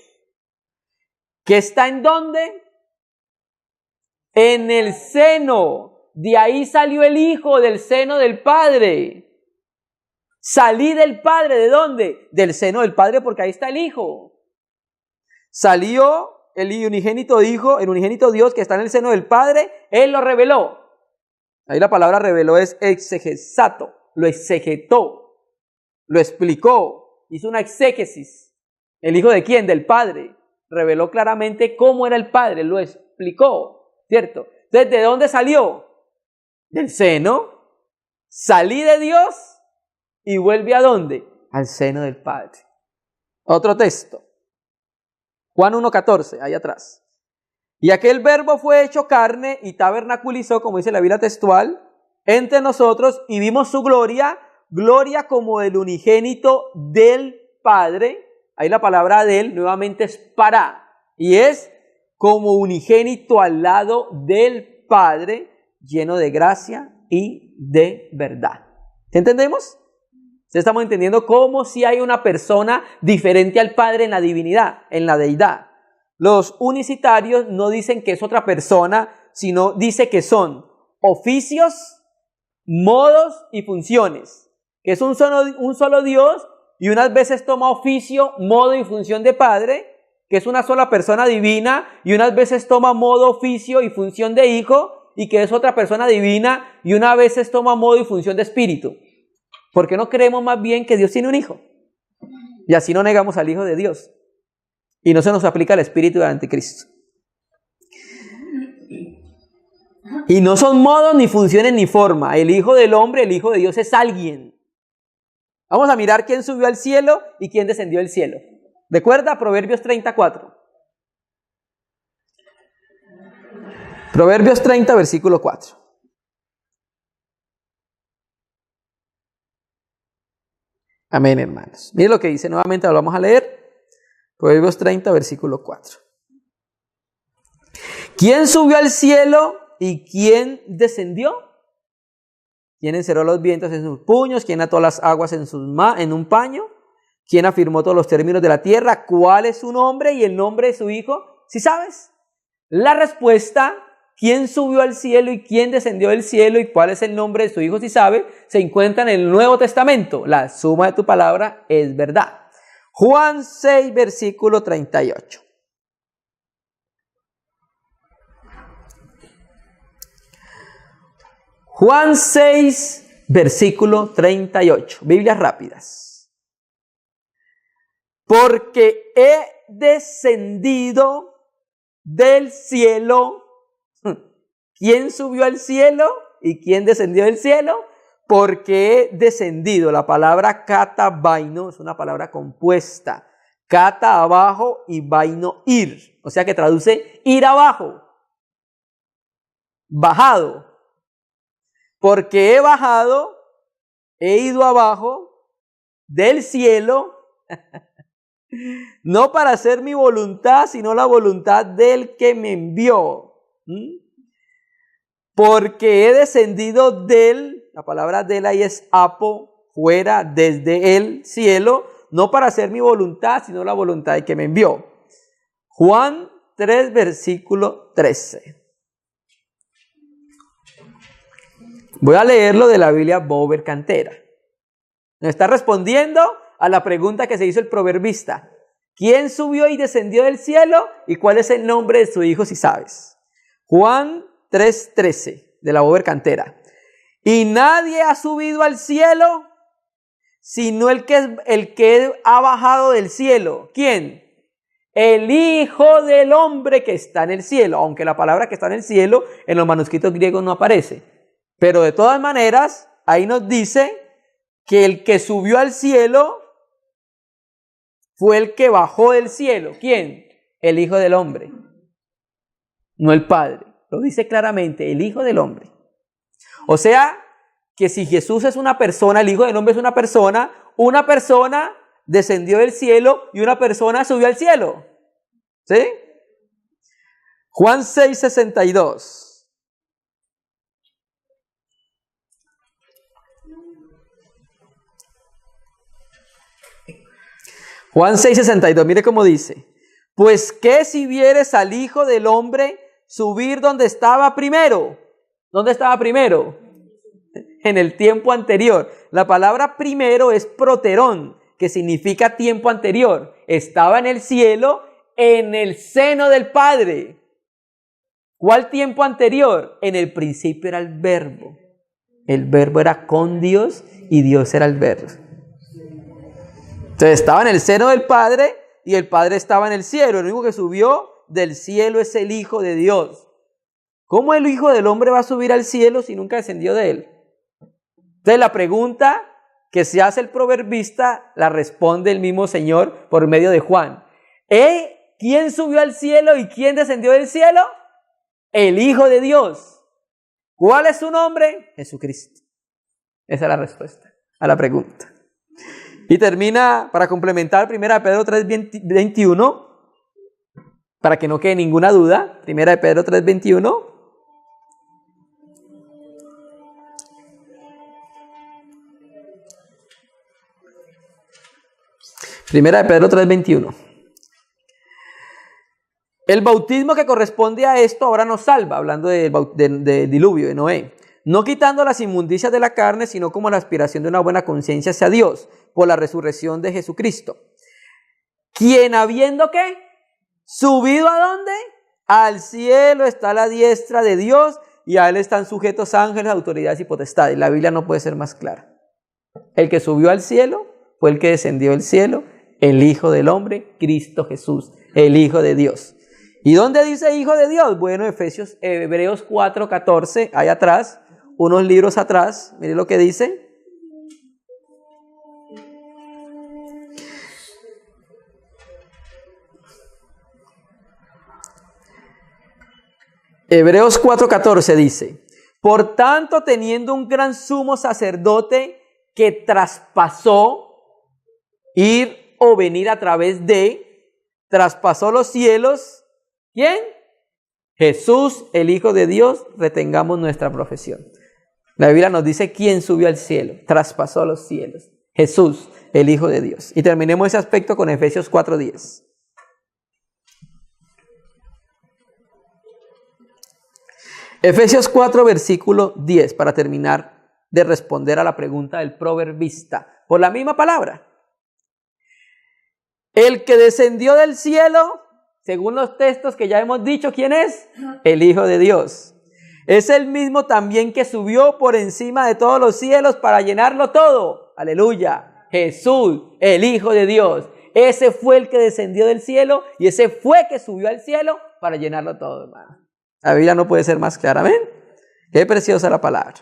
que está ¿en dónde? En el seno. De ahí salió el Hijo, del seno del Padre. Salí del Padre, ¿de dónde? Del seno del Padre, porque ahí está el Hijo. Salió el unigénito Hijo, el unigénito Dios que está en el seno del Padre, Él lo reveló. Ahí la palabra reveló es exegesato, lo exegetó, lo explicó, hizo una exégesis. ¿El Hijo de quién? Del Padre. Reveló claramente cómo era el Padre, lo explicó, ¿cierto? Entonces, ¿de dónde salió? Del seno. Salí de Dios y vuelve ¿a dónde? Al seno del Padre. Otro texto. Juan 1:14, ahí atrás. Y aquel verbo fue hecho carne y tabernaculizó, como dice la Biblia textual, entre nosotros y vimos su gloria, gloria como del unigénito del Padre. Ahí la palabra del nuevamente es para, y es como unigénito al lado del Padre, lleno de gracia y de verdad. ¿Entendemos? Estamos entendiendo cómo si hay una persona diferente al Padre en la divinidad, en la deidad. Los unicitarios no dicen que es otra persona, sino dice que son oficios, modos y funciones. Que es un solo Dios y unas veces toma oficio, modo y función de Padre, que es una sola persona divina, y unas veces toma modo, oficio y función de Hijo, y que es otra persona divina, y unas veces toma modo y función de Espíritu. ¿Por qué no creemos más bien que Dios tiene un Hijo? Y así no negamos al Hijo de Dios. Y no se nos aplica el espíritu del anticristo. Y no son modos, ni funciones, ni forma. El Hijo del Hombre, el Hijo de Dios es alguien. Vamos a mirar quién subió al cielo y quién descendió del cielo. ¿Recuerda? Proverbios 34. Proverbios 30, versículo 4. Amén, hermanos. Miren lo que dice nuevamente, lo vamos a leer. Proverbios 30, versículo 4. ¿Quién subió al cielo y quién descendió? ¿Quién encerró los vientos en sus puños? ¿Quién ató las aguas en un paño? ¿Quién afirmó todos los términos de la tierra? ¿Cuál es su nombre y el nombre de su hijo? ¿Sí sabes? La respuesta, ¿quién subió al cielo y quién descendió del cielo y cuál es el nombre de su hijo? ¿Sí sabe? Se encuentra en el Nuevo Testamento. La suma de tu palabra es verdad. Juan 6, versículo 38. Juan 6, versículo 38. Biblias rápidas. Porque he descendido del cielo. ¿Quién subió al cielo y quién descendió del cielo? Porque he descendido. La palabra kata vaino es una palabra compuesta. Kata abajo y vaino ir. O sea que traduce ir abajo. Bajado. Porque he bajado, he ido abajo del cielo, no para hacer mi voluntad, sino la voluntad del que me envió. Porque he descendido la palabra del ahí es apo, fuera, desde el cielo, no para hacer mi voluntad, sino la voluntad del que me envió. Juan 3, versículo 13. Voy a leerlo de la Biblia Bover Cantera. Nos está respondiendo a la pregunta que se hizo el proverbista. ¿Quién subió y descendió del cielo? ¿Y cuál es el nombre de su hijo, si sabes? Juan 3:13 de la Bover Cantera. Y nadie ha subido al cielo sino el que ha bajado del cielo. ¿Quién? El Hijo del Hombre que está en el cielo. Aunque la palabra que está en el cielo en los manuscritos griegos no aparece. Pero de todas maneras, ahí nos dice que el que subió al cielo fue el que bajó del cielo. ¿Quién? El Hijo del Hombre. No el Padre. Lo dice claramente, el Hijo del Hombre. O sea, que si Jesús es una persona, el Hijo del Hombre es una persona descendió del cielo y una persona subió al cielo. ¿Sí? Juan 6:62. Juan 6:62, mire cómo dice. Pues qué si vieres al Hijo del Hombre subir donde estaba primero. ¿Dónde estaba primero? En el tiempo anterior. La palabra primero es proterón, que significa tiempo anterior. Estaba en el cielo, en el seno del Padre. ¿Cuál tiempo anterior? En el principio era el Verbo. El Verbo era con Dios y Dios era el Verbo. Entonces estaba en el seno del Padre y el Padre estaba en el cielo. El único que subió del cielo es el Hijo de Dios. ¿Cómo el Hijo del Hombre va a subir al cielo si nunca descendió de él? Entonces la pregunta que se hace el proverbista la responde el mismo Señor por medio de Juan. ¿Quién subió al cielo y quién descendió del cielo? El Hijo de Dios. ¿Cuál es su nombre? Jesucristo. Esa es la respuesta a la pregunta. Y termina, para complementar, 1 Pedro 3:21, para que no quede ninguna duda, 1 Pedro 3:21. Primera de Pedro 3:21. El bautismo que corresponde a esto ahora nos salva, hablando del diluvio de Noé. No quitando las inmundicias de la carne, sino como la aspiración de una buena conciencia hacia Dios, por la resurrección de Jesucristo. Quien habiendo ¿qué? ¿Subido a dónde? Al cielo, está a la diestra de Dios, y a él están sujetos ángeles, autoridades y potestades. La Biblia no puede ser más clara. El que subió al cielo fue el que descendió del cielo, el Hijo del Hombre, Cristo Jesús, el Hijo de Dios. ¿Y dónde dice Hijo de Dios? Bueno, Hebreos 4:14, ahí atrás, unos libros atrás, mire lo que dice. Hebreos 4:14 dice: por tanto, teniendo un gran sumo sacerdote que traspasó ir o venir a través de, traspasó los cielos, ¿quién? Jesús, el Hijo de Dios, retengamos nuestra profesión. La Biblia nos dice quién subió al cielo, traspasó los cielos. Jesús, el Hijo de Dios. Y terminemos ese aspecto con Efesios 4:10. Efesios 4, versículo 10, para terminar de responder a la pregunta del proverbista, por la misma palabra. El que descendió del cielo, según los textos que ya hemos dicho, ¿quién es? El Hijo de Dios. Es el mismo también que subió por encima de todos los cielos para llenarlo todo. Aleluya. Jesús, el Hijo de Dios. Ese fue el que descendió del cielo y ese fue que subió al cielo para llenarlo todo, hermano. La Biblia no puede ser más clara, ¿amén? Qué preciosa la palabra.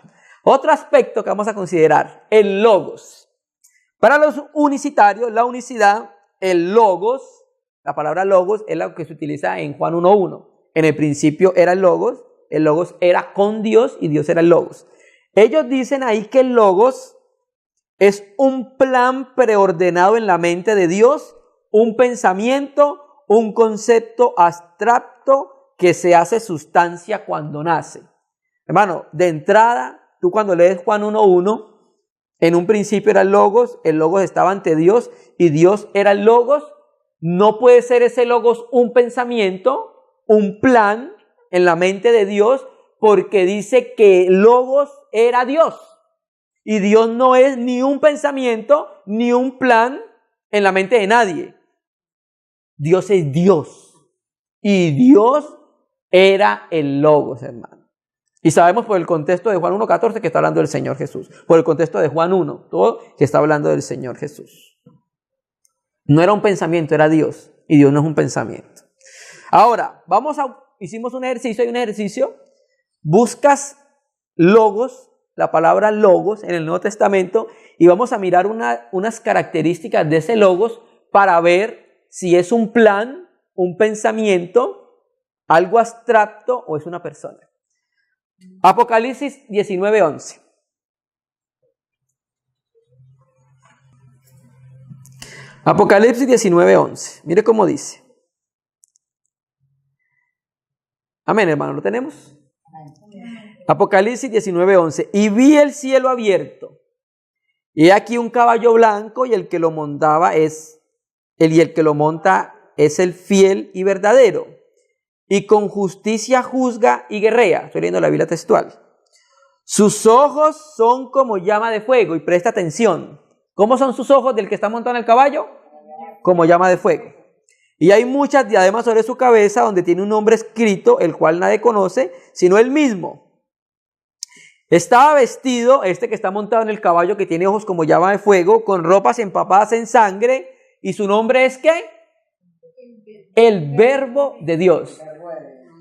Otro aspecto que vamos a considerar, el logos. Para los unicitarios, la unicidad, el logos, la palabra logos es la que se utiliza en Juan 1:1. En el principio era el logos era con Dios y Dios era el logos. Ellos dicen ahí que el logos es un plan preordenado en la mente de Dios, un pensamiento, un concepto abstracto que se hace sustancia cuando nace. Hermano, de entrada, tú cuando lees Juan 1:1, en un principio era el logos estaba ante Dios y Dios era el logos. No puede ser ese logos un pensamiento, un plan en la mente de Dios, porque dice que logos era Dios. Y Dios no es ni un pensamiento, ni un plan en la mente de nadie. Dios es Dios. Y Dios era el logos, hermano. Y sabemos por el contexto de Juan 1:14 que está hablando del Señor Jesús. Por el contexto de Juan 1, todo que está hablando del Señor Jesús. No era un pensamiento, era Dios. Y Dios no es un pensamiento. Ahora, hicimos un ejercicio, hay un ejercicio. Buscas logos, la palabra logos en el Nuevo Testamento, y vamos a mirar unas características de ese logos para ver si es un plan, un pensamiento, algo abstracto o es una persona. Apocalipsis 19:11. Apocalipsis 19:11. Mire cómo dice. Amén, hermano, ¿lo tenemos? Apocalipsis 19:11. Y vi el cielo abierto, y aquí un caballo blanco, y el que lo montaba es y el que lo monta es el fiel y verdadero. Y con justicia juzga y guerrea. Estoy leyendo la Biblia textual. Sus ojos son como llama de fuego. Y presta atención. ¿Cómo son sus ojos del que está montado en el caballo? Como llama de fuego. Y hay muchas diademas sobre su cabeza donde tiene un nombre escrito, el cual nadie conoce, sino él mismo. Estaba vestido, este que está montado en el caballo, que tiene ojos como llama de fuego, con ropas empapadas en sangre. ¿Y su nombre es qué? El Verbo de Dios.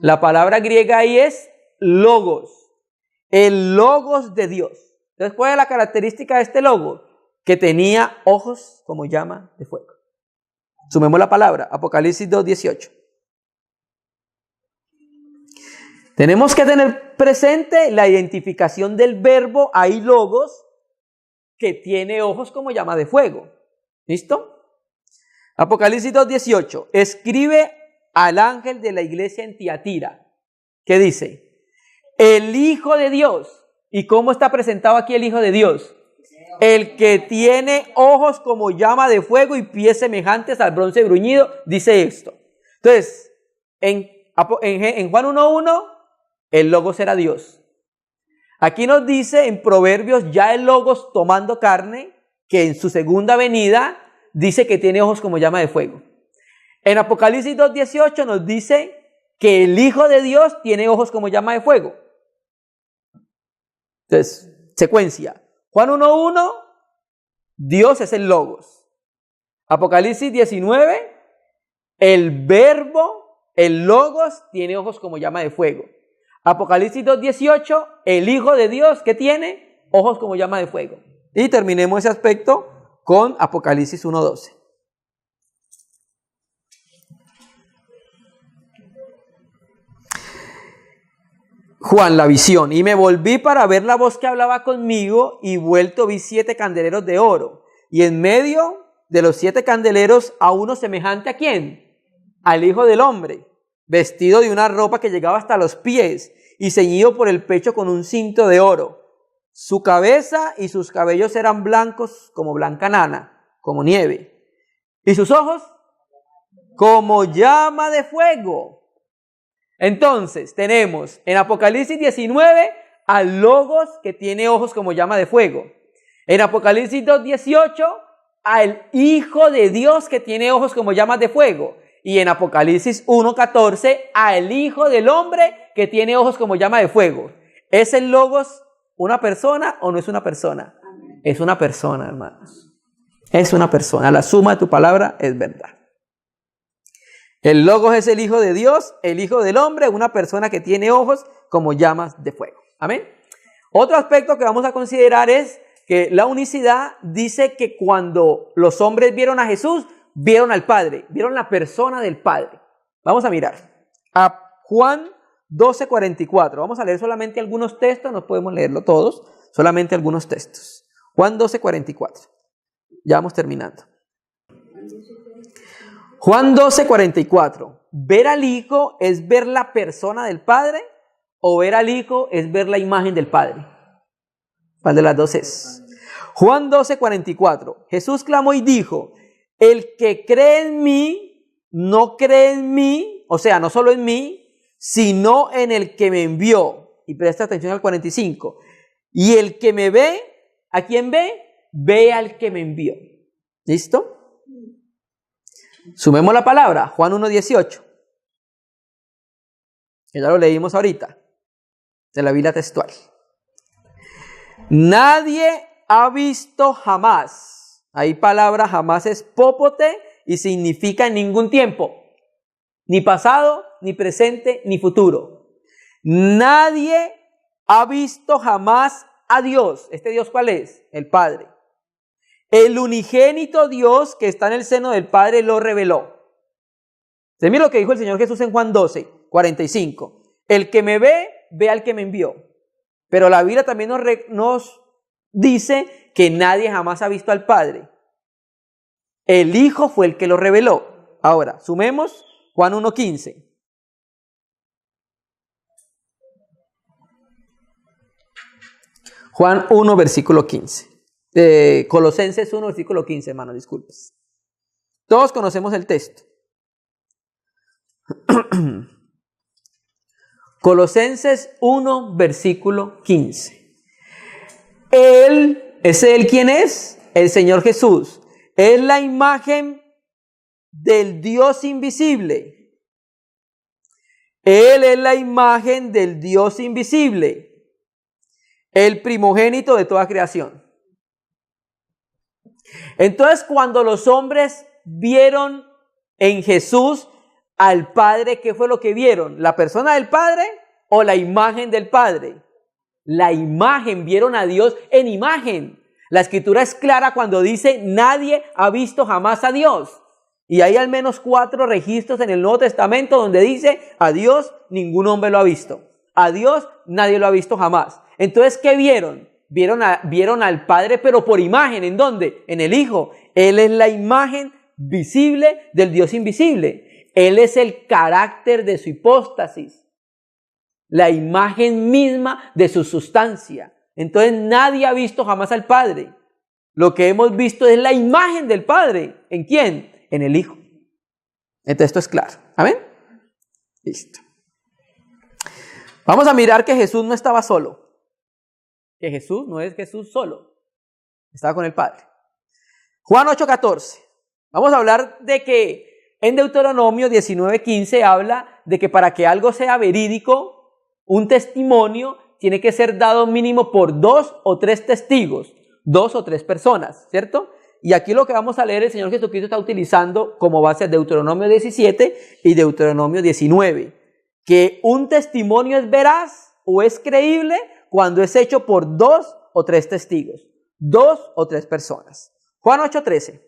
La palabra griega ahí es logos. El logos de Dios. Entonces, ¿cuál es la característica de este logo? Que tenía ojos como llama de fuego. Sumemos la palabra, Apocalipsis 2:18. Tenemos que tener presente la identificación del verbo, hay logos, que tiene ojos como llama de fuego. ¿Listo? Apocalipsis 2:18. Escribe al ángel de la iglesia en Tiatira. ¿Qué dice? El Hijo de Dios. ¿Y cómo está presentado aquí el Hijo de Dios? El que tiene ojos como llama de fuego y pies semejantes al bronce bruñido, dice esto. Entonces, en Juan 1:1, el Logos era Dios. Aquí nos dice en Proverbios, ya el Logos tomando carne, que en su segunda venida dice que tiene ojos como llama de fuego. En Apocalipsis 2:18 nos dice que el Hijo de Dios tiene ojos como llama de fuego. Entonces, secuencia. Juan 1:1, Dios es el Logos. Apocalipsis 19, el Verbo, el Logos, tiene ojos como llama de fuego. Apocalipsis 2:18, el Hijo de Dios, ¿qué tiene? Ojos como llama de fuego. Y terminemos ese aspecto con Apocalipsis 1:12. Juan, la visión. Y me volví para ver la voz que hablaba conmigo, y vuelto vi 7 candeleros de oro. Y en medio de los 7 candeleros a uno semejante ¿a quién? Al Hijo del Hombre, vestido de una ropa que llegaba hasta los pies y ceñido por el pecho con un cinto de oro. Su cabeza y sus cabellos eran blancos como blanca lana, como nieve. Y sus ojos como llama de fuego. Entonces tenemos en Apocalipsis 19 al Logos que tiene ojos como llama de fuego. En Apocalipsis 2:18 al Hijo de Dios que tiene ojos como llamas de fuego. Y en Apocalipsis 1:14 al Hijo del Hombre que tiene ojos como llama de fuego. ¿Es el Logos una persona o no es una persona? Es una persona, hermanos. Es una persona. La suma de tu palabra es verdad. El Logos es el Hijo de Dios, el Hijo del Hombre, una persona que tiene ojos como llamas de fuego. Amén. Otro aspecto que vamos a considerar es que la unicidad dice que cuando los hombres vieron a Jesús, vieron al Padre, vieron la persona del Padre. Vamos a mirar a Juan 12:44. Vamos a leer solamente algunos textos, no podemos leerlo todos, solamente algunos textos. Juan 12:44. Ya vamos terminando. Juan 12:44. ¿Ver al Hijo es ver la persona del Padre o ver al Hijo es ver la imagen del Padre? ¿Cuál de las dos es? Juan 12:44. Jesús clamó y dijo, el que cree en mí, no cree en mí, o sea, no solo en mí, sino en el que me envió. Y presta atención al 45. Y el que me ve, ¿a quién ve? Ve al que me envió. ¿Listo? Sumemos la palabra, Juan 1:18. Que ya lo leímos ahorita, de la Biblia textual. Nadie ha visto jamás. Ahí palabra jamás es pópote y significa en ningún tiempo. Ni pasado, ni presente, ni futuro. Nadie ha visto jamás a Dios. ¿Este Dios cuál es? El Padre. El unigénito Dios que está en el seno del Padre lo reveló. Se mira lo que dijo el Señor Jesús en Juan 12:45. El que me ve, ve al que me envió. Pero la Biblia también nos dice que nadie jamás ha visto al Padre. El Hijo fue el que lo reveló. Ahora, sumemos Juan 1:15. Juan 1, versículo 15. Colosenses 1, versículo 15, hermano, disculpes. Todos conocemos el texto. Colosenses 1, versículo 15. ¿Quién es? El Señor Jesús. Es la imagen del Dios invisible. Él es la imagen del Dios invisible, el primogénito de toda creación. Entonces, cuando los hombres vieron en Jesús al Padre, ¿qué fue lo que vieron? ¿La persona del Padre o la imagen del Padre? La imagen, vieron a Dios en imagen. La Escritura es clara cuando dice, nadie ha visto jamás a Dios. Y hay al menos 4 registros en el Nuevo Testamento donde dice, a Dios ningún hombre lo ha visto. A Dios nadie lo ha visto jamás. Entonces, ¿qué vieron? Vieron al Padre, pero por imagen. ¿En dónde? En el Hijo. Él es la imagen visible del Dios invisible. Él es el carácter de su hipóstasis, la imagen misma de su sustancia. Entonces nadie ha visto jamás al Padre. Lo que hemos visto es la imagen del Padre. ¿En quién? En el Hijo. Entonces esto es claro. ¿Amén? Listo. Vamos a mirar que Jesús no estaba solo. Que Jesús no es Jesús solo. Estaba con el Padre. Juan 8:14. Vamos a hablar de que en Deuteronomio 19:15 habla de que para que algo sea verídico, un testimonio tiene que ser dado mínimo por 2 o 3 testigos, 2 o 3 personas, ¿cierto? Y aquí lo que vamos a leer, el Señor Jesucristo está utilizando como base Deuteronomio 17 y Deuteronomio 19, que un testimonio es veraz o es creíble cuando es hecho por 2 o 3 testigos, 2 o 3 personas. Juan 8:13.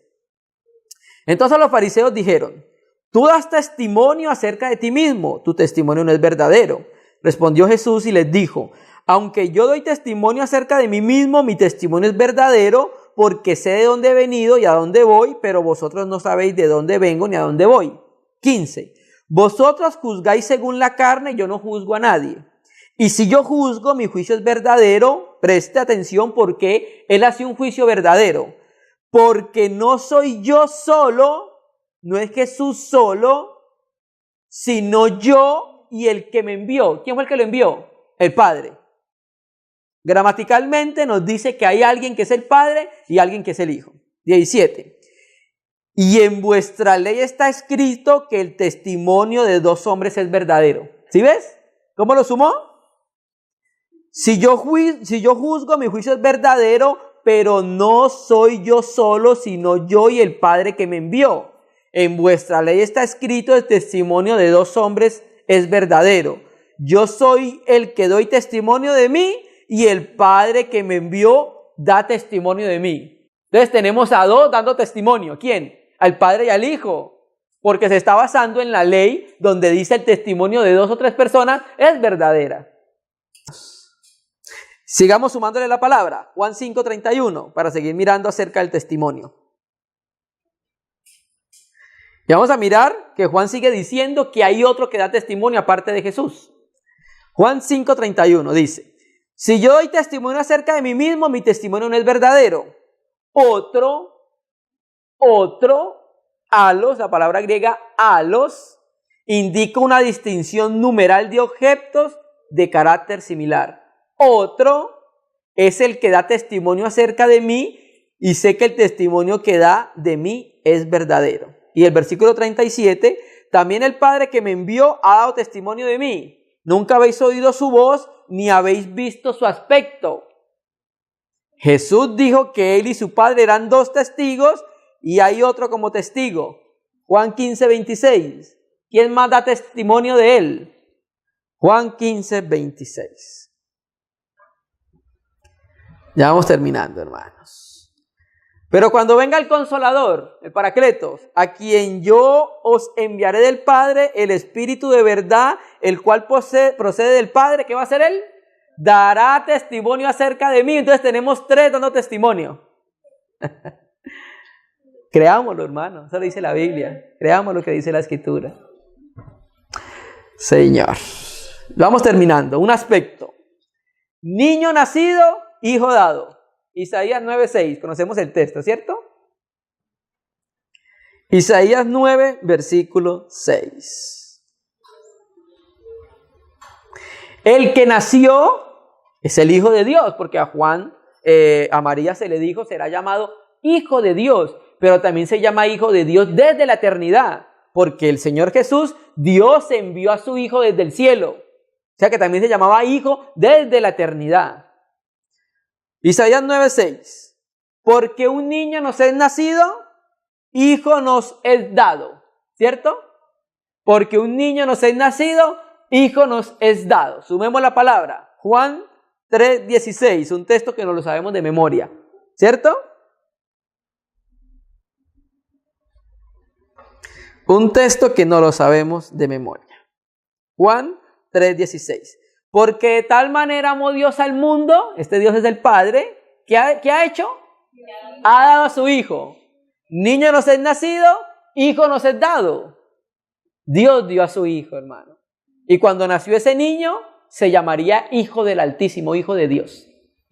Entonces los fariseos dijeron, tú das testimonio acerca de ti mismo, tu testimonio no es verdadero. Respondió Jesús y les dijo, aunque yo doy testimonio acerca de mí mismo, mi testimonio es verdadero, porque sé de dónde he venido y a dónde voy, pero vosotros no sabéis de dónde vengo ni a dónde voy. 15. Vosotros juzgáis según la carne, yo no juzgo a nadie. Y si yo juzgo, mi juicio es verdadero. Preste atención porque él hace un juicio verdadero. Porque no soy yo solo, no es Jesús solo, sino yo y el que me envió. ¿Quién fue el que lo envió? El Padre. Gramaticalmente nos dice que hay alguien que es el Padre y alguien que es el Hijo. 17. Y en vuestra ley está escrito que el testimonio de 2 hombres es verdadero. ¿Sí ves? ¿Cómo lo sumó? Si yo juzgo, mi juicio es verdadero, pero no soy yo solo, sino yo y el Padre que me envió. En vuestra ley está escrito el testimonio de 2 hombres es verdadero. Yo soy el que doy testimonio de mí y el Padre que me envió da testimonio de mí. Entonces tenemos a 2 dando testimonio. ¿Quién? Al Padre y al Hijo. Porque se está basando en la ley donde dice el testimonio de 2 o 3 personas es verdadera. Sigamos sumándole la palabra. Juan 5:31 para seguir mirando acerca del testimonio. Y vamos a mirar que Juan sigue diciendo que hay otro que da testimonio aparte de Jesús. Juan 5:31 dice, si yo doy testimonio acerca de mí mismo, mi testimonio no es verdadero. Otro, alos, la palabra griega alos, indica una distinción numeral de objetos de carácter similar. Otro es el que da testimonio acerca de mí y sé que el testimonio que da de mí es verdadero. Y el versículo 37, también el Padre que me envió ha dado testimonio de mí. Nunca habéis oído su voz ni habéis visto su aspecto. Jesús dijo que él y su Padre eran 2 testigos y hay otro como testigo. Juan 15:26. ¿Quién más da testimonio de él? Juan 15:26. Ya vamos terminando, hermanos. Pero cuando venga el Consolador, el Paracletos, a quien yo os enviaré del Padre, el Espíritu de verdad, el cual procede del Padre, ¿qué va a hacer él? Dará testimonio acerca de mí. Entonces tenemos 3 dando testimonio. Creámoslo, hermano. Eso lo dice la Biblia. Creamos lo que dice la Escritura. Señor. Vamos terminando. Un aspecto. Niño nacido, hijo dado. Isaías 9:6. Conocemos el texto, ¿cierto? Isaías 9, versículo 6. El que nació es el Hijo de Dios, porque a María se le dijo, será llamado Hijo de Dios, pero también se llama Hijo de Dios desde la eternidad, porque el Señor Jesús, Dios envió a su Hijo desde el cielo. O sea que también se llamaba Hijo desde la eternidad. Isaías 9, 6. Porque un niño nos es nacido, hijo nos es dado. ¿Cierto? Porque un niño nos es nacido, hijo nos es dado. Sumemos la palabra. Juan 3, 16. Un texto que no lo sabemos de memoria. ¿Cierto? Un texto que no lo sabemos de memoria. Juan 3, 16. Porque de tal manera amó Dios al mundo, este Dios es el Padre, ¿qué ha hecho? Ha dado a su Hijo. Niño nos es nacido, hijo nos es dado. Dios dio a su Hijo, hermano. Y cuando nació ese niño, se llamaría Hijo del Altísimo, Hijo de Dios.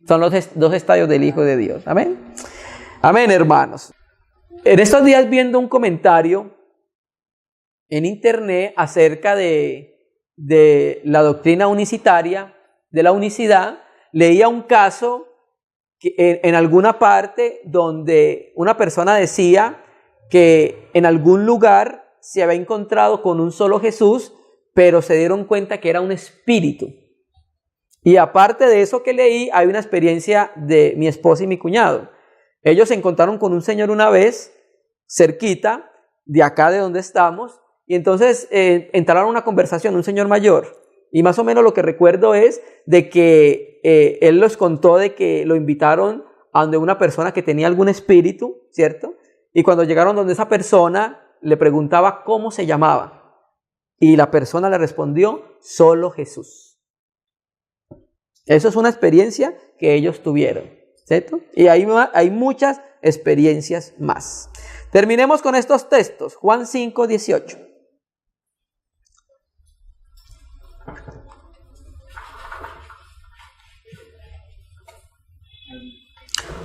Son los dos estadios del Hijo de Dios. Amén. Amén, hermanos. En estos días viendo un comentario en internet acerca de la doctrina unicitaria, de la unicidad, leía un caso en alguna parte donde una persona decía que en algún lugar se había encontrado con un solo Jesús, pero se dieron cuenta que era un espíritu. Y aparte de eso que leí, hay una experiencia de mi esposa y mi cuñado. Ellos se encontraron con un señor una vez, cerquita, de acá de donde estamos, y entonces entraron a una conversación, un señor mayor, y más o menos lo que recuerdo es de que él les contó de que lo invitaron a donde una persona que tenía algún espíritu, ¿cierto? Y cuando llegaron donde esa persona, le preguntaba cómo se llamaba, y la persona le respondió, solo Jesús. Eso es una experiencia que ellos tuvieron, ¿cierto? Y hay muchas experiencias más. Terminemos con estos textos, Juan 5, 18.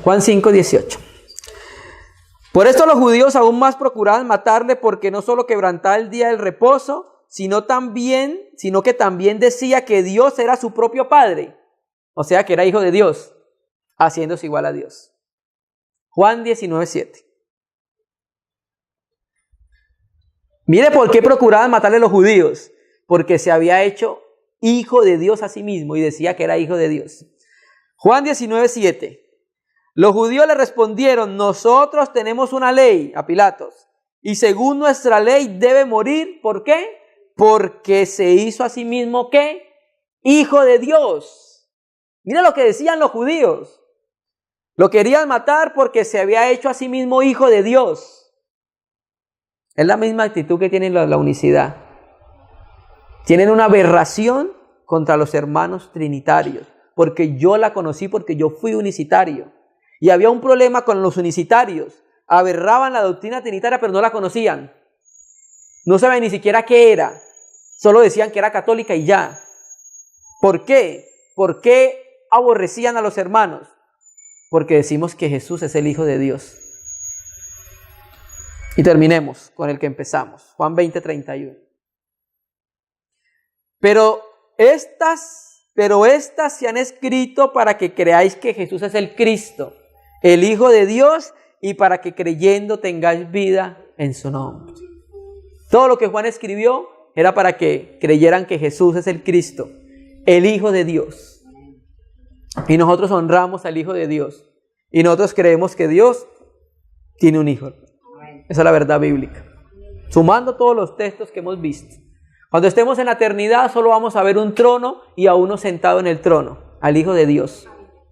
Juan 5, 18. Por esto los judíos aún más procuraban matarle, porque no solo quebrantaba el día del reposo, sino que también decía que Dios era su propio Padre. O sea que era hijo de Dios, haciéndose igual a Dios. Juan 19, 7. Mire por qué procuraban matarle los judíos. Porque se había hecho hijo de Dios a sí mismo y decía que era hijo de Dios. Juan 19, 7. Los judíos le respondieron, nosotros tenemos una ley, a Pilatos, y según nuestra ley debe morir. ¿Por qué? Porque se hizo a sí mismo, ¿qué? Hijo de Dios. Mira lo que decían los judíos. Lo querían matar porque se había hecho a sí mismo hijo de Dios. Es la misma actitud que tienen la unicidad. Tienen una aberración contra los hermanos trinitarios, porque yo la conocí, porque yo fui unicitario. Y había un problema con los unicitarios. Aberraban la doctrina trinitaria, pero no la conocían. No sabían ni siquiera qué era. Solo decían que era católica y ya. ¿Por qué? ¿Por qué aborrecían a los hermanos? Porque decimos que Jesús es el Hijo de Dios. Y terminemos con el que empezamos. Juan 20, 31. Pero estas se han escrito para que creáis que Jesús es el Cristo, el Hijo de Dios, y para que creyendo tengáis vida en su nombre. Todo lo que Juan escribió era para que creyeran que Jesús es el Cristo, el Hijo de Dios. Y nosotros honramos al Hijo de Dios. Y nosotros creemos que Dios tiene un Hijo. Esa es la verdad bíblica. Sumando todos los textos que hemos visto. Cuando estemos en la eternidad solo vamos a ver un trono y a uno sentado en el trono, al Hijo de Dios.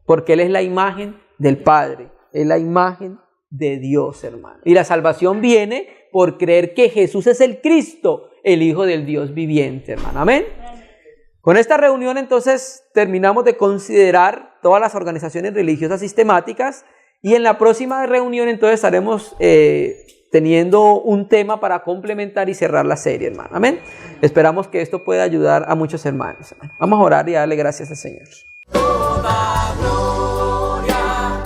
Porque Él es la imagen del Padre, es la imagen de Dios, hermano. Y la salvación viene por creer que Jesús es el Cristo, el Hijo del Dios viviente, hermano. Amén. Con esta reunión entonces terminamos de considerar todas las organizaciones religiosas sistemáticas y en la próxima reunión entonces estaremos teniendo un tema para complementar y cerrar la serie, hermano. Amén. Esperamos que esto pueda ayudar a muchos hermanos. Vamos a orar y darle gracias al Señor. Toda gloria,